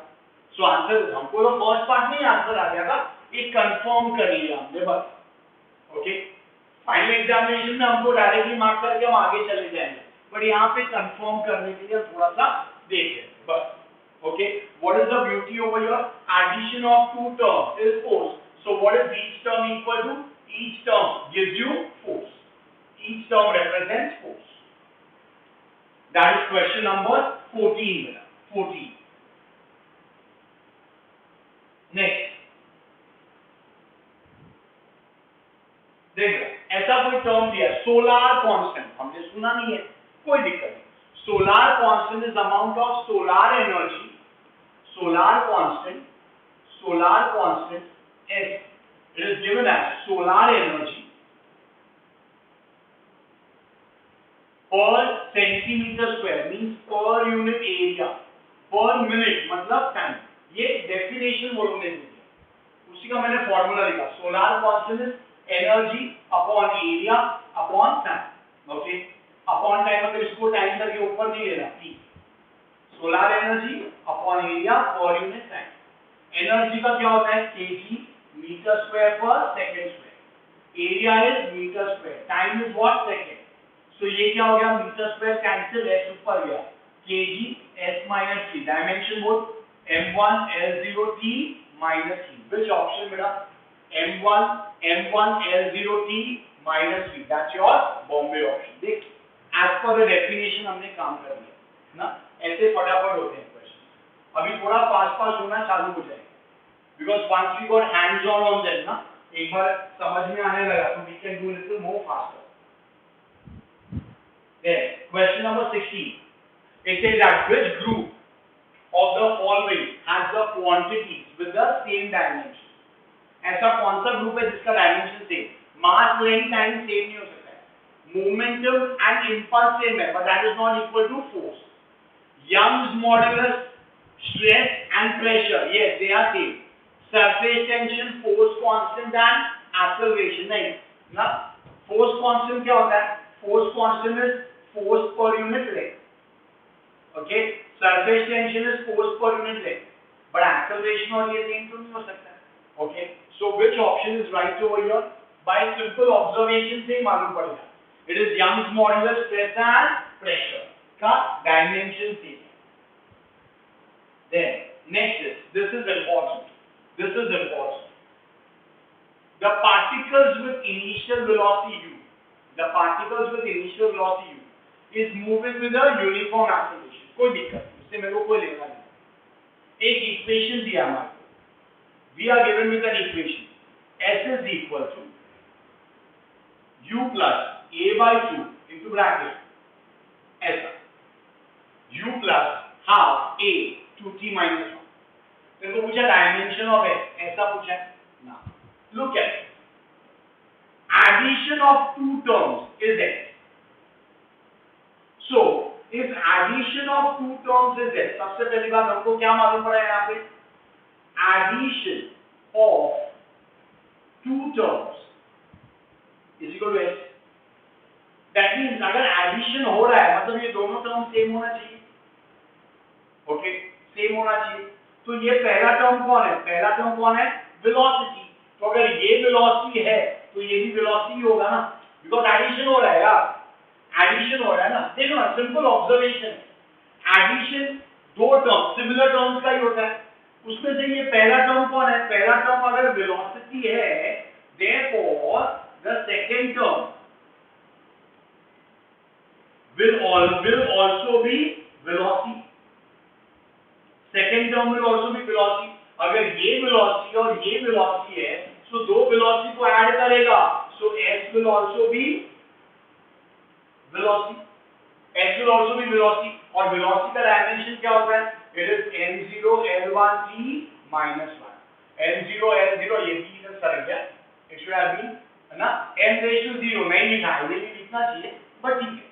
सो आंसर हमको तो फर्स्ट पार्ट में ही आंसर आ गया था, एक कंफर्म कर लिया हमने बस. ओके, फाइनल एग्जामिनेशन में हमको डायरेक्टली मार्क करके हम आगे चले जाएंगे, बट यहाँ पे कंफर्म करने के लिए थोड़ा सा देख लें बस. Okay, what is the beauty over here? Addition of two terms is force. So what is each term equal to? Each term gives you force. Each term represents force. That is question number 14. 14. Next. देखो, ऐसा कोई term दिया, solar constant, हमने सुना नहीं है, कोई दिक्कत नहीं. Solar constant is amount of solar energy. Solar constant S, it is given as solar energy per centimeter square, means per unit area, per minute मतलब टाइम. ये डेफिनेशन वो लोग ने दी है, उसी का मैंने फॉर्मूला लिखा. Solar constant is energy upon area upon time. Okay, upon time मतलब इसको टाइम करके ऊपर नहीं लेना please. Solar energy upon area पर यूनिट टाइम. एनर्जी का क्या होता है? केजी मीटर स्क्वायर पर second square. Area is metre square. Time is what? Second. So ये क्या हो गया? मीटर स्क्वायर कैंसिल, एस ऊपर गया, KG S minus T. Dimension both m1 l0t minus t. which option बेटा? m1 l0t minus t. that's your Bombay option. देख, as per the definition हमने काम कर लिया ना. ऐसे फटाफट होते हैं क्वेश्चन. अभी थोड़ा फास्ट होना चालू हो जाएगा, because once we got hands on them ना, एक बार समझ में आने लगा तो we can do little more faster. Then question number 16. It says that which group of the following has the quantities with the same dimension. ऐसा कौन सा ग्रुप है जिसका dimension same, mass, length, time same नहीं हो सकता है. Momentum and impulse same है, but that is not equal to force. Young's modulus, stress and pressure, yes, they are same. Surface tension, force constant and acceleration. नहीं ना, force constant क्या होता है? Force constant is force per unit length. Okay, surface tension is force per unit length. But acceleration और ये same तो नहीं हो सकता है. Okay, so which option is right over here? By simple observation से ही मालूम पड़ेगा. It is Young's modulus, stress and pressure का डायमेंशन से. Then next is, this is important. The particles with initial velocity u, is moving with a uniform acceleration. कोई दिक्कत नहीं, इससे मेरे को कोई लेना नहीं. एक इक्वेशन दिया हमारे को, we are given with an equation. S is equal to u plus a by 2 into bracket ऐसा, u plus half a 2t minus 1. देखो पूछा डायमेंशन ऑफ s, ऐसा पूछा है ना. Look at addition of two terms is s. So if addition of two terms is s, सबसे पहली बात हमको क्या मालूम पड़ा है यहाँ पे? addition of two terms is equal to s. that means अगर addition हो रहा है मतलब ये दोनों टर्म सेम होना चाहिए. ओके, सेम होना चाहिए. तो ये पहला टर्म कौन है? पहला टर्म कौन है? वेलोसिटी. तो अगर ये वेलोसिटी है तो ये भी वेलोसिटी होगा ना, बिकॉज़ एडिशन हो रहा है यार, एडिशन हो रहा है ना. देखो ना, सिंपल ऑब्जर्वेशन. एडिशन दो टर्म सिमिलर टर्म्स का ही होता है. उसमें से ये पहला टर्म कौन है? पहला टर्म अगर वेलोसिटी है, therefore the second term will also be velocity. Second term will also be velocity. अगर ये velocity और ये velocity है, so दो velocity को ऐड करेगा, so s will also be velocity. और velocity का डायमेंशन क्या होता है? It is m0 l1t minus 1. m0 l0 ये भी इधर सर गया. It should have been है ना m raised to 0 नहीं लिखा है, ये भी लिखना चाहिए, but ठीक है.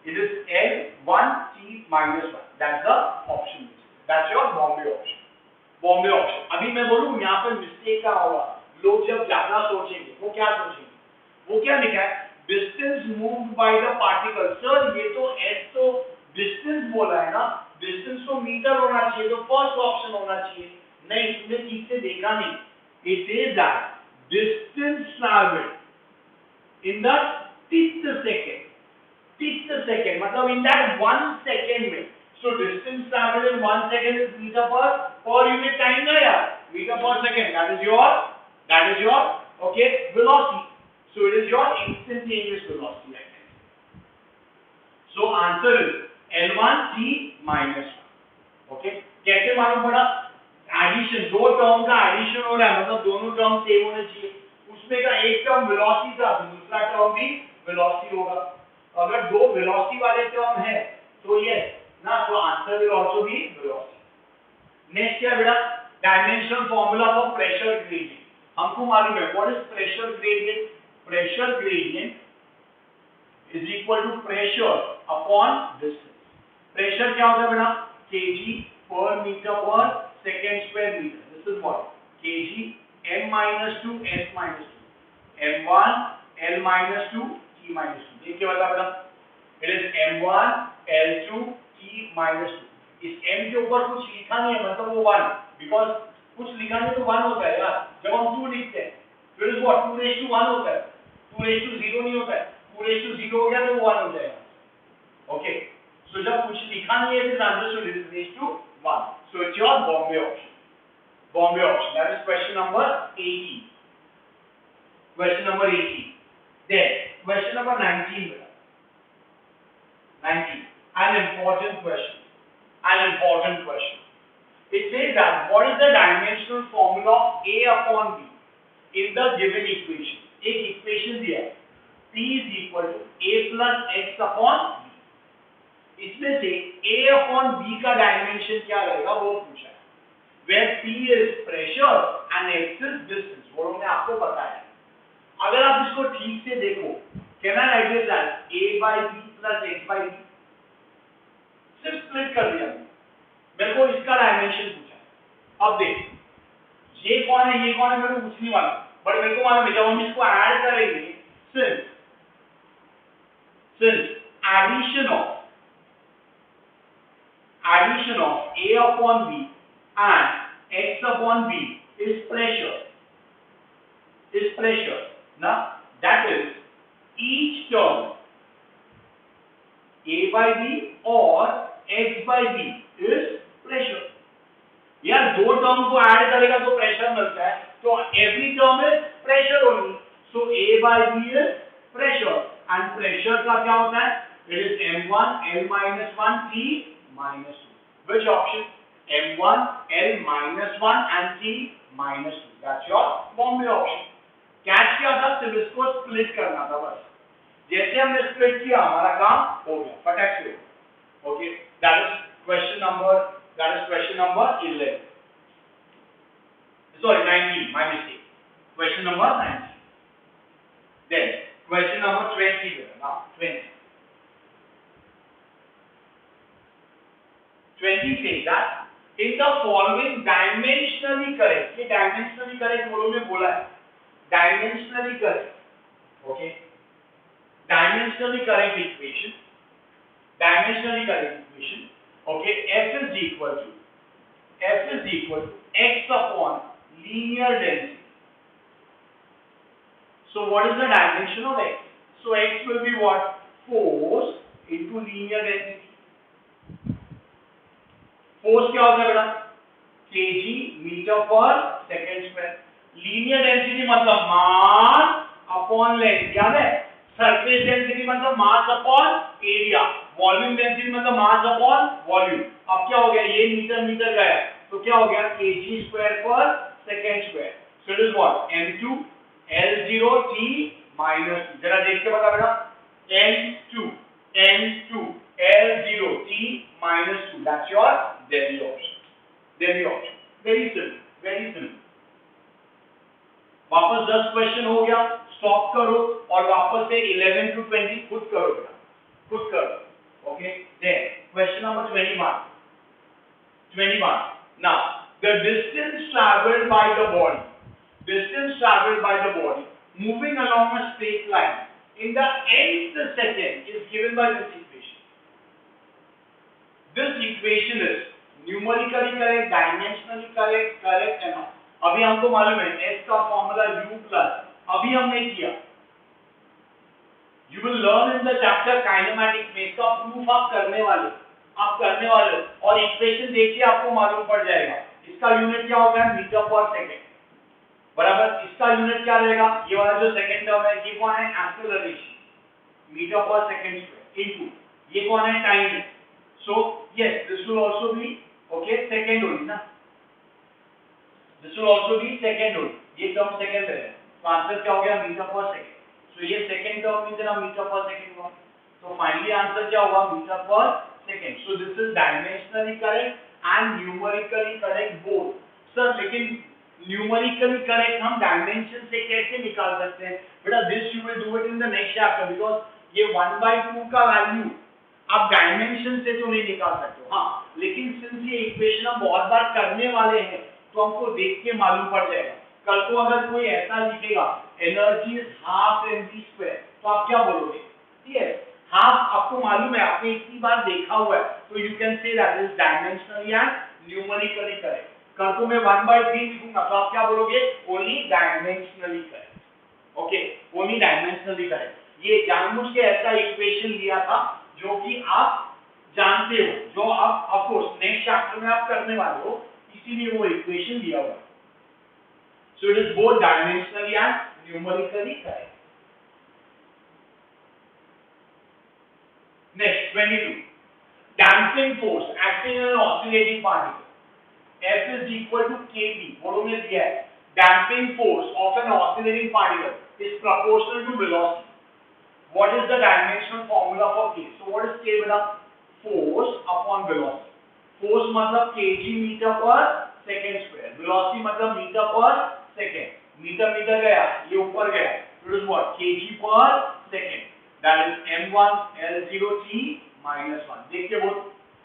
It is l1t minus 1. That's the option. That's your Bombay option. अभी मैं बोलूँ यहाँ पे मिस्टेक क्या होगा? लोग जब ज्यादा सोचेंगे, वो क्या सोचेंगे? वो क्या लिखा है? Distance moved by the particle. Sir, ये तो s तो distance बोला है ना, डिस्टेंस तो मीटर होना चाहिए, तो फर्स्ट ऑप्शन होना चाहिए। नहीं, तुमने ठीक से देखा नहीं। It is that distance travelled in the tth second, tth second मतलब इन दैट 1 सेकेंड में। So distance travelled in 1 second is metre per unit time ना यार, metre per second. That is your okay velocity. So it is your instantaneous velocity like that. So answer is L1 t minus 1. okay, कैसे मालूम पड़ा? Addition, दो term का addition हो रहा है, मतलब दोनों टर्म सेम होने चाहिए। उसमें का एक टर्म वेलोसिटी था, दूसरा टर्म भी वेलोसिटी होगा। अगर दो वेलोसिटी वाले टर्म है तो ये ना, तो answer will also be velocity. Next क्या बेटा? Dimensional formula for pressure gradient. हमको मालूम है what is pressure gradient. Pressure gradient is equal to pressure upon distance. Pressure क्या होता है बेटा? kg per meter per second square meter. This is what? kg m minus 2 s minus 2 m1 l minus 2 t minus 2. ये क्या बता बेटा? It is m1 l2 t minus 2. इस m के ऊपर कुछ लिखा नहीं है, मतलब वो 1, बिकॉज कुछ लिखा नहीं तो 1 होता है यार। जब हम 2 लिखते हैं फिर इज व्हाट 2 रेज़ टू 1 होता है, 2 रेज़ टू 0 नहीं होता है। 2 रेज़ टू 0 हो गया तो 1 हो जाएगा। ओके, सो जब कुछ लिखा नहीं है तो answer should is raise to 1। So it's your Bombay option. Bombay option, that is question number 80। Question number 80। Then question number 19 बेटा, 19 an important question, an important question. It says that what is the dimensional formula of A upon B in the given equation? एक equation दिया है, P is equal to A plus X upon B. इसमें से A upon B का dimension क्या रहेगा वो पूछा है। Where P is pressure and X is distance, वो हमने आपको बताया। अगर आप इसको ठीक से देखो, can I write this as A by B plus X by B? सिर्फ स्प्लिट कर दिया मेरे को इसका डायमेंशन पूछा। अब देख, ये कौन है ये कौन है मेरे को कुछ नहीं मालूम, बट मेरे को मालूम है जब हम इसको ऐड करेंगे, since addition of A upon B and X upon B is pressure. Now that is each term A by B or X by B is pressure. यार दो टर्म को ऐड करेगा तो प्रेशर मिलता है, तो every term is pressure only. So A by B is pressure, and pressure का क्या होता है? It is m1 l minus 1 t minus 2. Which option? m1 l minus 1 and t minus 2. That's your Bombay option. Catch क्या था? सिर्फ इसको split करना था बस। जैसे हमने स्प्लिट किया हमारा काम हो गया, फटाक से। Okay, that is question number 11. Sorry, 19, my mistake. Question number 19. Then question number 20. Now 20 says that in the following dimensionally correct, ये dimensionally correct बोलो में बोला है, dimensionally correct, okay, dimensionally correct equation, okay, F is equal to X upon linear density. So what is the dimension of X? So X will be what? Force into linear density. Force क्या होता है बेटा? kg meter per second square. Linear density मतलब mass upon length, याद है? Surface density मतलब mass upon area. Volume density मतलब mass upon volume. अब क्या हो गया? ये मीटर गया, तो क्या हो गया? kg square per second square. So it is what? m2 l0 t minus 2. जरा देख के बता बेटा, m2 l0 t minus 2. That's your Delhi option. Very simple. वापस 10 क्वेश्चन हो गया, स्टॉप करो और वापस से 11 to 20 खुद करो बेटा, खुद करो। Okay, then question number 21. Now the distance traveled by the body moving along a straight line in the nth second is given by this equation. This equation is numerically correct, dimensionally correct है ना. अभी हमको मालूम है s का formula u plus अभी हमने किया. You will learn in the chapter kinematics में इसका प्रूफ आप करने वाले और इक्वेशन देखिए आपको मालूम पड़ जाएगा. इसका यूनिट क्या होगा? मीटर पर सेकंड. बराबर. इसका यूनिट क्या रहेगा? ये वाला जो सेकंड टर्म है ये कौन है? एक्सेलरेशन. मीटर पर सेकंड स्क्वायर इनटू ये कौन है? टाइम है. So yes, this will also be okay second only ना. This will also be second only. ये टर्म सेकंड है. तो आंसर क्या हो गया? मीटर पर सेकंड. So ये सेकंड टर्म मीन्स ना मीटर पर सेकंड हुआ. तो फाइनली आंसर क्या होगा? मीटर पर second. So this is dimensionally correct and numerically correct both. Sir लेकिन numerically correct हम डायमेंशन से कैसे निकाल सकते हैं? बेटा this you will do it in the next chapter because ये 1/2 का वैल्यू आप डायमेंशन से तो नहीं निकाल सकते हो. हाँ लेकिन सिंस ये इक्वेशन हम बहुत बार करने वाले हैं तो हमको देख के मालूम पड़ जाएगा. कल को अगर कोई ऐसा लिखेगा energy is half mv square तो आप क्या बोलोगे? ठीक है हाफ आपको मालूम है, आपने इतनी बार देखा हुआ है, तो you can say that is dimensionally and numerically correct. कल को मैं 1/3 लिखूंगा तो आप क्या बोलोगे? Only dimensionally correct. Okay only dimensionally correct. ये जानबूझ के ऐसा इक्वेशन लिया था जो कि आप जानते हो, जो आप ऑफ कोर्स नेक्स्ट चैप्टर में आप करने वाले हो, इसीलिए वो इक्वेशन दिया हुआ है. So it is both dimensionally and numerically correct. Next 22. Damping force acting in an oscillating particle F is equal to kb. बोलो में दिया है damping force of an oscillating particle is proportional to velocity. What is the dimensional formula for K? So what is K beta? Force upon velocity. Force मतलब kg meter per second square. Velocity मतलब meter per second. Meter गया, ये ऊपर गया. It is what? kg per second. That is m1 L0 t minus 1. देखिए बोल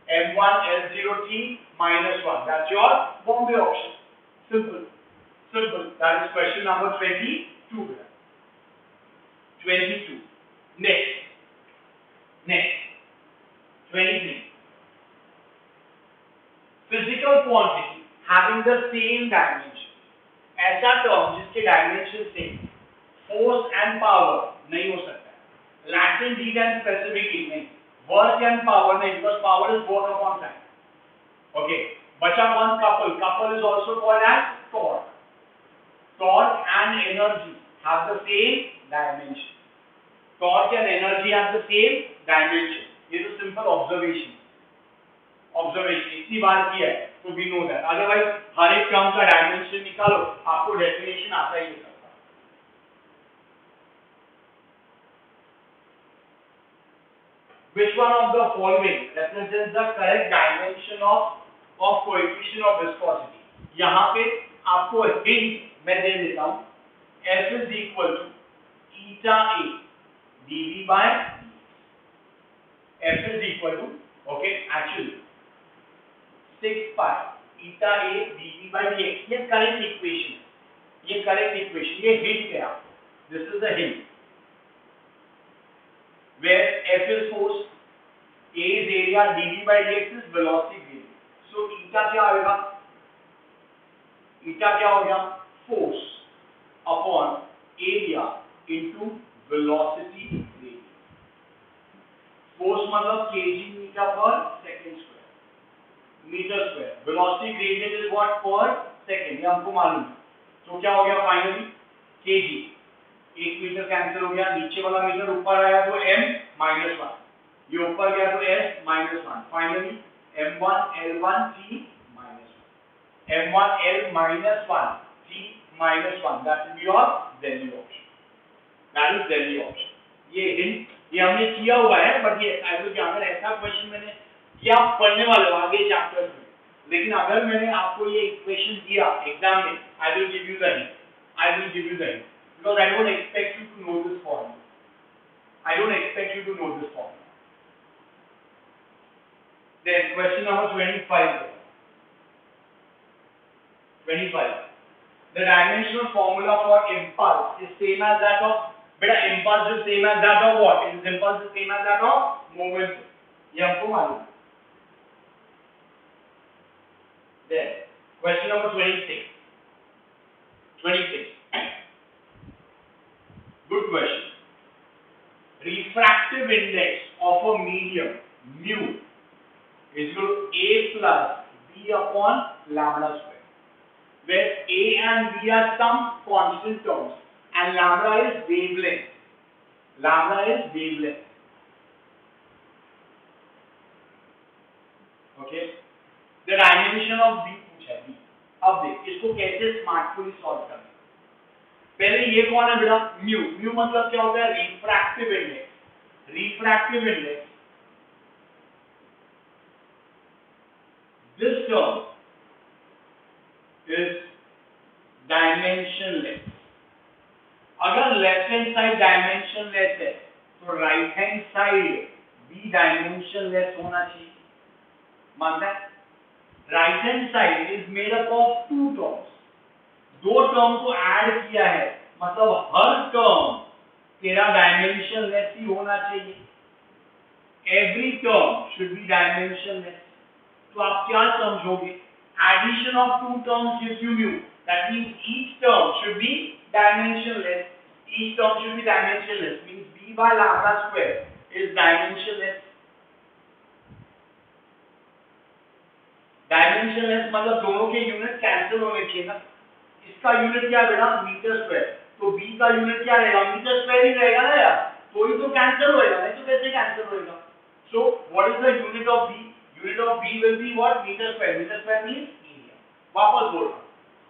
m1 L0 t minus 1. That's your Bombay option. Simple. That is question number 22 beta. 22. Next 23. Physical quantity having the same dimension. ऐसा term जिसके dimension same, force and power नहीं हो सकता. Latent heat and specific heat नहीं, work and power नहीं, because power is work upon time. Okay बचा one couple is also called as torque. Torque and energy have the same dimension. Torque and energy have the same dimension. ये तो simple observation इतनी बार किया है तो we know that. Otherwise हर एक term का dimension निकालो, आपको डेफिनेशन आता ही नहीं सकता. Which one of the following represents the correct dimension of coefficient of viscosity? यहाँ पे आपको हिंट मैं दे देता हूँ. F is equal to eta A dV by F is equal to actually 6 pi eta A dV by dx. ये correct equation, ये hint है. This is the hint where F is force, A is area, dV by dx is velocity gradient. So eta क्या आएगा? eta क्या हो गया? force upon area into velocity gradient. Force मतलब kg meter per second square. Meter square. Velocity gradient is what? Per second. ये हमको मालूम है. तो क्या हो गया फाइनली? kg. 1 मीटर कैंसिल हो गया. नीचे वाला मीटर ऊपर आया तो m minus 1. ये ऊपर गया तो s minus 1. Finally m1 L1 t minus 1. m1 L minus 1 t minus 1. That will be your Delhi option. That is Delhi option. ये हिंट ये हमने किया हुआ है, बट ये अगर ऐसा क्वेश्चन मैंने ये आप पढ़ने वाले हो आगे चैप्टर्स में, लेकिन अगर मैंने आपको ये इक्वेशन दिया एग्जाम में, I will give you the hint because I don't expect you to know this formula. Then question number 25. The dimensional formula for impulse is same as that of beta. Impulse is same as that of what? Impulse is same as that of momentum. ये हमको मालूम है. Question number 26. 26. Good question. Refractive index of a medium mu is equal to A plus B upon lambda square, where A and B are some constant terms and lambda is wavelength. Lambda is wavelength. Okay. The dimension of B पूछा है B. अब देख इसको कैसे स्मार्टफुली solve करना है. पहले ये कौन है बेटा? म्यू. म्यू मतलब क्या होता है? Refractive index. Refractive index. This term is dimensionless. अगर लेफ्ट हैंड साइड डायमेंशनलेस है तो राइट हैंड साइड भी डायमेंशनलेस होना चाहिए. मानता है? Right hand side is made up of two terms. दो टर्म को ऐड किया है मतलब हर टर्म तेरा डायमेंशनलेस ही होना चाहिए. Every term should be dimensionless. तो आप क्या समझोगे? Addition of two terms gives you mu. That means each term should be dimensionless. Each term should be dimensionless. Means b by lambda square is dimensionless. Dimensionless मतलब दोनों के unit cancel होने चाहिए ना. इसका यूनिट क्या है बेटा? Metre square. तो b का यूनिट क्या रहेगा? मीटर स्क्वायर ही रहेगा ना यार. तो ही तो कैंसिल होएगा, नहीं तो कैसे कैंसिल होएगा? So what is the unit of b? Unit of b will be what? Meter square. Meter square means area. वापस बोल रहा हूँ.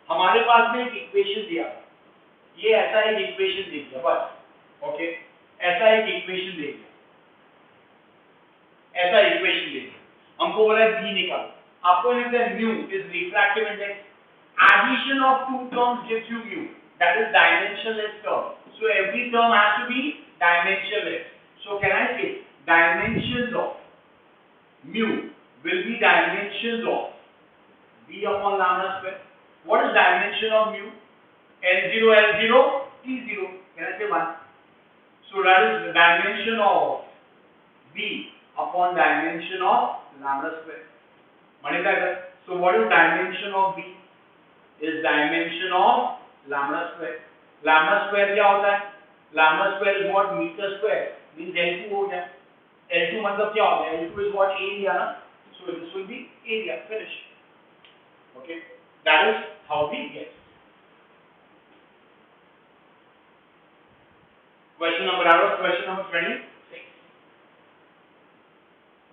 हमारे पास में एक इक्वेशन दिया है. ये ऐसा एक इक्वेशन दे दिया बस. ओके. ऐसा एक इक्वेशन दे दिया. ऐसा इक्वेशन दे दिया. हमको बोला b निकालो. आपको लिखना है mu is refractive index. Addition of two terms gives you mu. That is dimensionless term. So every term has to be dimensionless. So can I say dimensions of mu will be dimensions of b upon lambda square. What is dimension of mu? L0, L0, T0. Can I say 1? So that is the dimension of b upon dimension of lambda square. Multiply. So what is dimension of b? Is dimension of lambda square. Lambda square क्या होता है? Lambda square is what? Meter square. Means L2 हो गया. L2 मतलब क्या होता है? L2 is what? Area ना. So this will be area. Finish. Okay. That is how we get. Question number 26.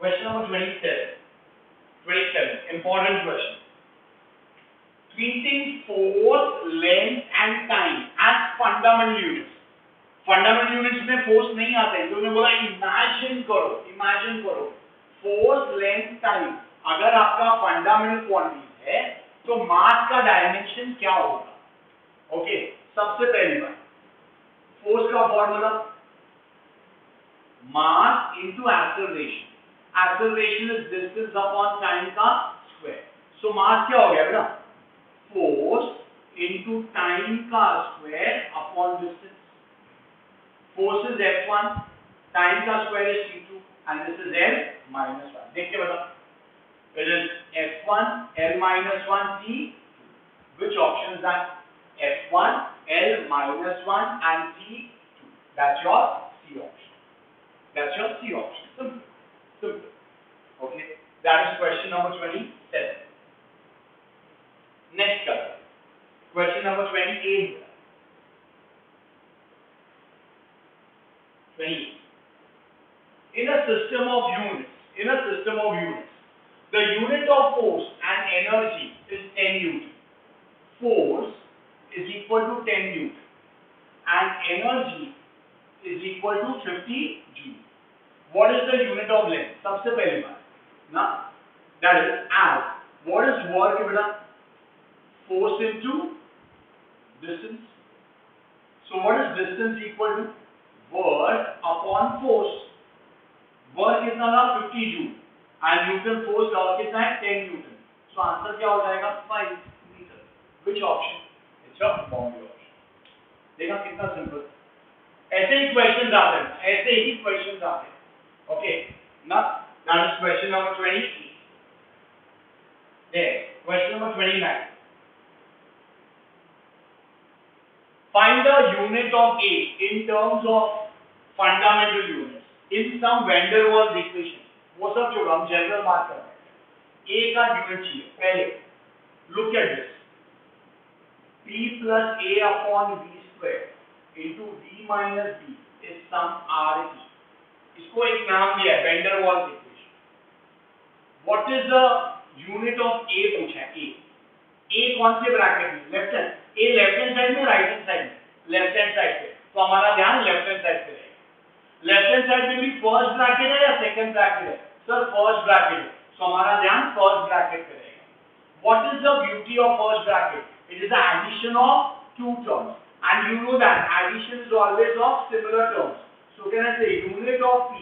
Question number 27. 27. Important question. Treating force, length and time as fundamental units. Fundamental units में force नहीं आता है. तो मैंने बोला imagine करो. Force, length, time. अगर आपका fundamental quantities है तो mass का dimension क्या होगा? Okay. सबसे पहली बात. Force का formula mass into acceleration. Acceleration is distance upon time का square. So mass क्या हो गया बेटा? Force into time का square upon distance. Force is F1, time का square is T2, and this is L minus 1. देखिए बता. It is F1, L minus 1, T. Which option is that? F1, L minus 1 and T2. That's your C option. Simple. Okay. That is question number 27. Next up. Question number 28. 28. In a system of units, the unit of force and energy is 10 Newton. Force is equal to 10 Newton and energy is equal to 50 Joule. What is the unit of length? सबसे पहली बात ना, that is as. What is work बेटा? Force into distance. So what is distance equal to? Work upon force. Work कितना था? 50 Joule and Newton force law कितना है? 10 Newton. So answer क्या हो जाएगा? 5 meter. Which option? It's a boundary option. देखा कितना सिंपल. ऐसे ही क्वेश्चन आते हैं. Okay. Now that is question number 28. There. Question number 29. Find the unit of A in terms of fundamental units in some van der Waals equation. वो सब छोड़ो, हम general बात कर रहे हैं. A का यूनिट चाहिए. पहले look at this. P plus A upon V square into V minus B is some R T. इसको एक नाम दिया है van der Waals equation. What is the unit of A पूछा है. A कौन से ब्रैकेट में? Left hand. A left hand side में, राइट हैंड साइड में? लेफ्ट हैंड साइड पे. तो हमारा ध्यान लेफ्ट हैंड साइड पे रहेगा. लेफ्ट हैंड साइड में भी फर्स्ट ब्रैकेट है या सेकंड ब्रैकेट है? सर फर्स्ट ब्रैकेट है. तो हमारा ध्यान फर्स्ट ब्रैकेट पे रहेगा. What is the beauty of first bracket? It is the addition of two terms, and you know that addition is always of similar terms. So can I say unit of P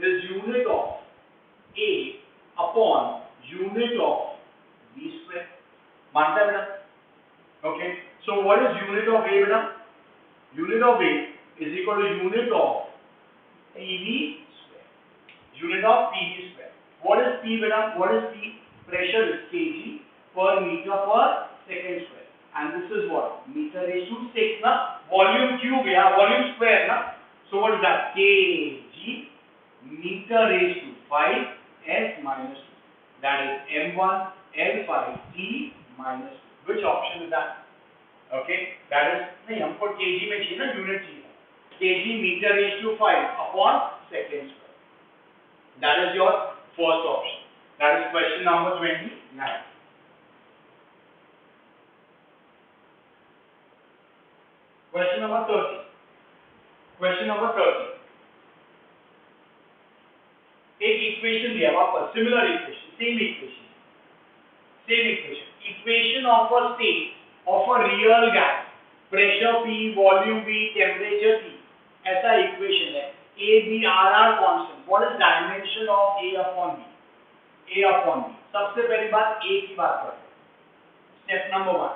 is unit of A upon unit of B square? मानता है बेटा? Okay. So what is unit of A बेटा? Unit of A is equal to unit of PV square. Unit of PV square. What is P बेटा? What is P? Pressure is kg per meter per second square. And this is what? Meter raised to 6 na? Volume cube ya, volume square na? So what is that? Kg meter raised to 5 S minus 2. That is M1 L5 T minus 2. Which option is that? Okay, that is, नहीं हमको kg में चाहिए ना, unit चाहिए. Kg meter raised to 5 upon second square. That is your first option. That is question number 29. Question number 30. Question number 30. एक equation दिया वापस, similar equation, same equation, same equation. Equation of a state of a real gas, pressure P, volume V, temperature T. ऐसा equation है. A, B, R constant. What is dimension of A upon B? A upon B. सबसे पहली बात A की बात करते हैं. Step number 1.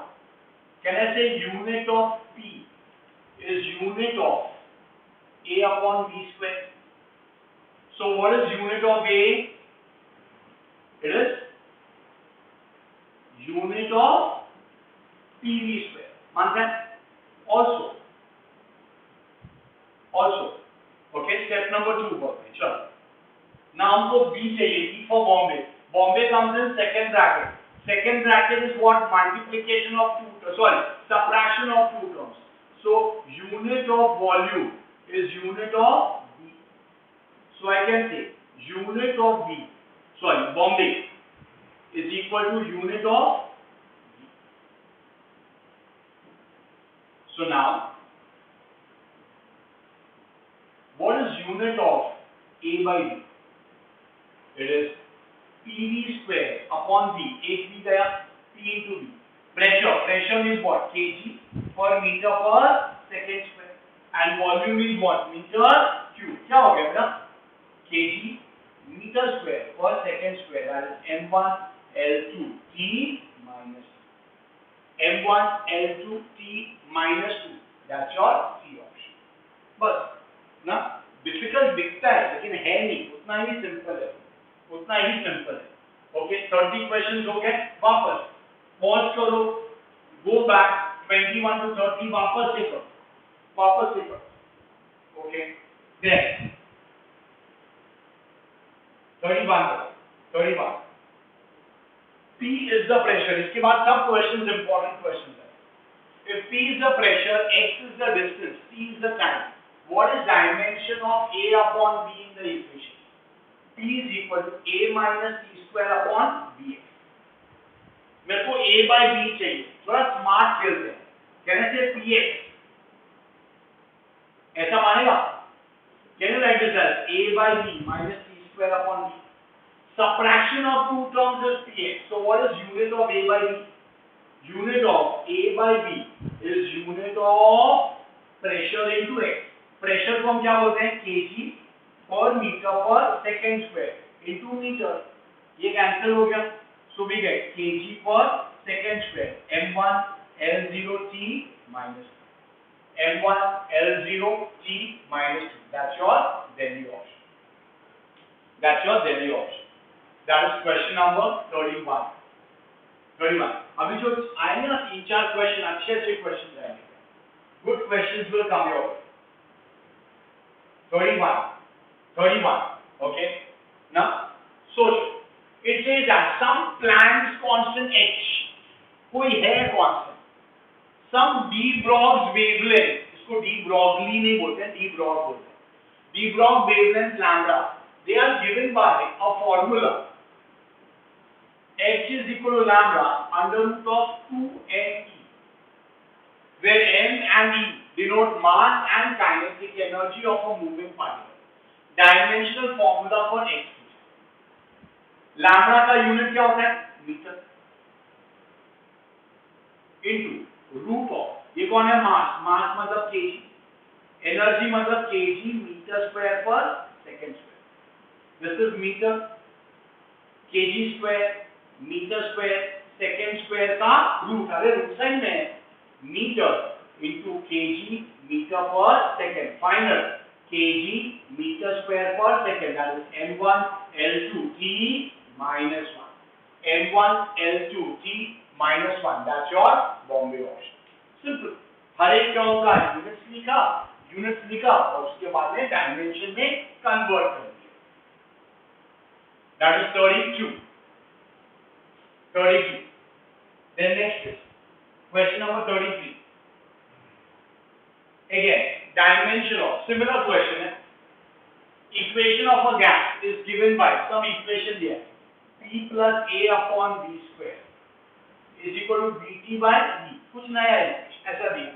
Can I say unit of P is unit of A upon B square? So what is unit of A? It is unit of PV square. मानते हैं? Also, okay. Step number 2 बोलते हैं. चलो. Now हमको B चाहिए. B for Bombay. Bombay comes in second bracket. Second bracket is what? Multiplication of subtraction of two terms. So unit of volume is unit of B. So I can say unit of Bombay is equal to unit of B. So now, what is unit of A by B? It is PV square upon B. एक B गया, P into B. Pressure means what? kg per meter per second square. And volume is what? Meter cube. क्या हो गया बेटा? kg meter square per second square. That is M1 L2 T minus 2. M1 L2 T minus 2. That's your C option. बस ना, difficult दिखता है लेकिन है नहीं, उतना ही सिंपल है. ओके, 30 क्वेश्चंस हो गए. वापस पॉज करो, गो बैक 21 to 30, वापस से करो. Okay, then 31. P is the pressure. इसके बाद सब क्वेश्चंस इंपॉर्टेंट क्वेश्चंस है. If P is the pressure, X is the distance, T is the time. What is dimension of A upon B in the equation? P is equal to A minus T square upon Bx. मेरे को A by B चाहिए. थोड़ा smart खेलते हैं. Can I say Px? ऐसा मानेगा? Can you write this as A by B minus T square upon B? Subtraction of two terms is Px. So what is unit of A by B? Unit of A by B is unit of pressure into X. Pressure को हम क्या बोलते हैं? kg per meter per second square into meter. ये cancel हो गया. So we get kg per second square. M1 L0 T minus 2. M1 L0 T minus 2. That's your Delhi option. That is question number 31. अभी जो आएंगे ना 3-4 question, अच्छे question आएंगे. Good questions will come your way. 31. Okay. Now, social. It says that some Planck's constant h, कोई है constant. Some de Broglie's wavelength, इसको de Broglie नहीं बोलते हैं, de Broglie बोलते हैं. De Broglie wavelength lambda, they are given by a formula. H is equal to lambda under root of 2ne, where m and e denote mass and kinetic energy of a moving particle. Dimensional formula for x. Lambda का unit क्या होता है? Metre into root of, ये कौन है? Mass. Mass मतलब KG, energy मतलब KG metre square पर second square. This is metre, KG square, metre square, second square का रूट. अरे रूट साइन में है. मीटर इनटू केजी मीटर पर second. Final KG metre square पर second. That is m1 l2 t minus 1. m1 l2 t minus 1. That's your Bombay option. Simple. हर एक term का units लिखा और उसके बाद में डायमेंशन में कन्वर्ट कर दिया. That is 32. Then next is question number 33. Again, dimension of similar question है. Equation of a gas is given by some equation here. P plus A upon V square is equal to Vt by E. कुछ नया है ऐसा दिया.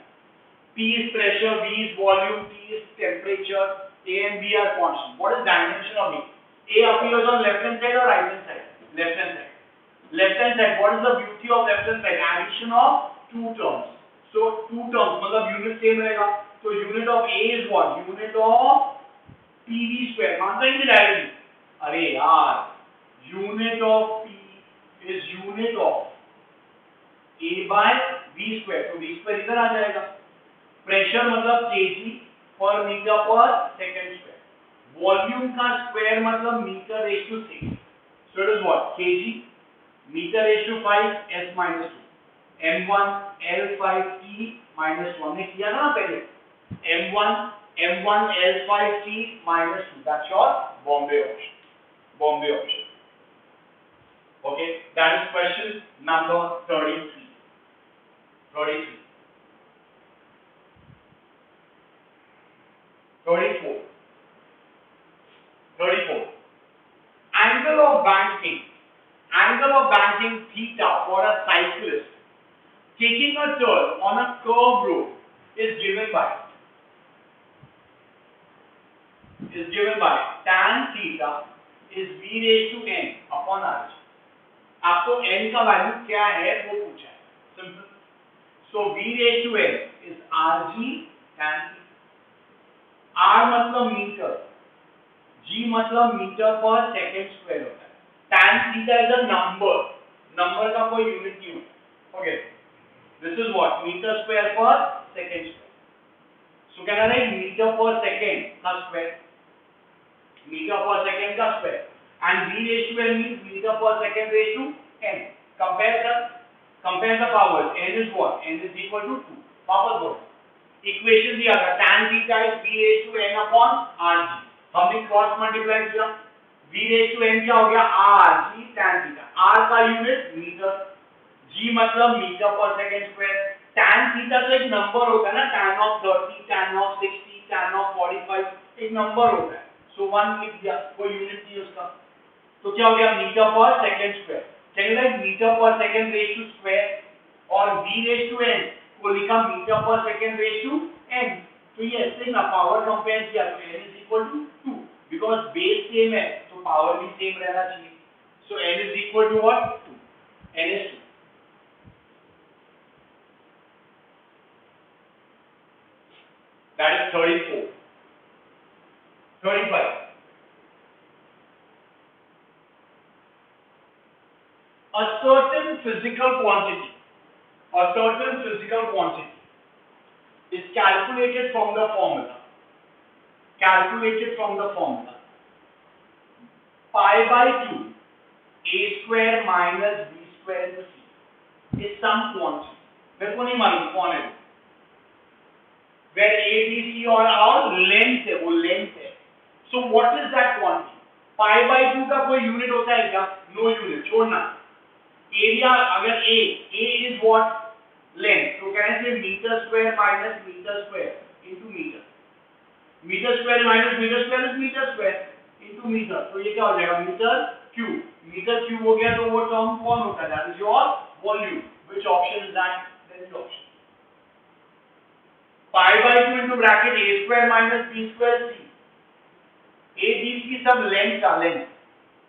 P is pressure, V is volume, T is temperature, A and B are constant. What is dimension of A? A appears on left hand side or right hand side? Left hand side. Left hand side. What is the beauty of left hand side? Addition of two terms. So two terms मतलब unit same रहेगा. So unit of A is what? Unit of PV square. मानते हैं कि directly? अरे यार, unit of P is unit of A by V square. तो V square इधर आ जाएगा. प्रेशर मतलब kg per meter per second square. Volume का स्क्वायर मतलब metre raise to 6. So it is what? kg meter raised to 5 s minus 2. m1 l5 t minus 1 ने किया ना पहले. m1 l5 t minus 2. That's your Bombay option. Okay, that is question number 33. 34. Angle of banking theta for a cyclist taking a turn on a curved road is given by tan theta is v raised to n upon r. आपको n का value क्या है वो पूछा है. Simple. So v raised to n is rg tan theta. r मतलब metre, g मतलब metre पर सेकंड स्क्वायर होता है. tan theta is a number का कोई यूनिट नहीं होता. Okay, this is what? Metre square पर second square. So can I write metre पर सेकंड का स्क्वायर, मीटर पर सेकंड का square. And v raised to n means meter per second raised to n. Compare the powers. N is what? N is equal to 2. वापस बोलो. Equation दिया था. Tan theta is v raised to n upon rg. हमने cross multiply किया. v raised to n क्या हो गया? rg tan theta. r का यूनिट मीटर, g मतलब मीटर पर सेकंड स्क्वायर. tan theta तो एक नंबर होता है ना. tan of 30, tan of 60, tan of 45 एक नंबर होता है. So 1 लिख दिया, कोई यूनिट नहीं उसका. तो क्या हो गया? मीटर पर second square. Can you write metre पर सेकंड रेज़ टू स्क्वायर और v रेज़ टू n को लिखा मीटर पर सेकंड रेज़ टू n. तो ये ऐसे ना पावर कंपेयर किया तो n is equal to 2 because base same है तो पावर भी सेम रहना चाहिए. So n is equal to what? 2. n is 2. That is 34. 35. A certain physical quantity is calculated from the formula pi by 2 a square minus b square into c is some quantity. मेरे को नहीं मालूम कौन है. where ABC और length है, वो length है. So what is that quantity? Pi by 2 का कोई यूनिट होता है क्या? नो यूनिट, छोड़ना. एरिया अगर A is what? Length. So can I say meter square minus meter square into meter? Meter square minus meter square is meter square into meter. तो ये क्या हो जाएगा? Metre cube. मीटर क्यूब हो गया तो वो टर्म कौन होता है? That is your volume. Which option is that? Then the option. Pi by 2 into bracket A square minus B square C. A B की सब लेंथ का लेंथ.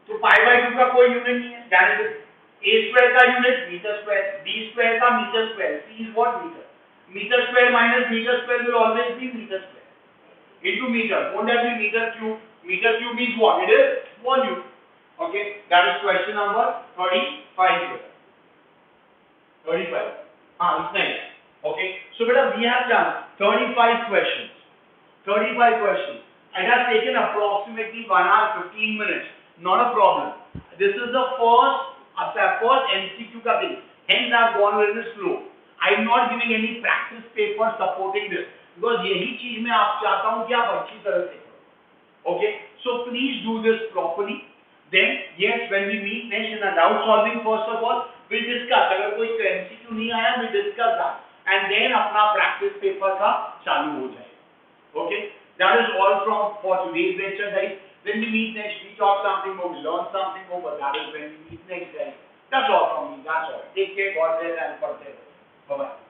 तो pi by 2 का कोई यूनिट नहीं है. ध्यान दे. A square का unit metre square, B square का metre square, C is what? Metre. Meter square minus meter square will always be meter square. Into meter. Won't that be meter cube? Meter cube means what? It is volume. Okay. That is question number 35 here. 35. It's nice. Okay. So beta, we have done 35 questions. 35 questions. It has taken approximately 1 hour 15 minutes. Not a problem. This is the first MCQ का thing. Hence I have gone a little slow. I am not giving any practice paper supporting this because यही चीज मैं आप चाहता हूँ कि आप अच्छी तरह से करो. Okay. So please do this properly. Then yes, when we meet next in a doubt solving, first of all we'll discuss. अगर कोई MCQ नहीं आया, we'll discuss that. And then अपना practice paper का चालू हो जाएगा. Okay. That is all for today's lecture, guys. When we meet next, we talk something more, we learn something more, but that is when we meet next, guys. That's all from me. That's all. Take care. God bless and forever. Bye bye.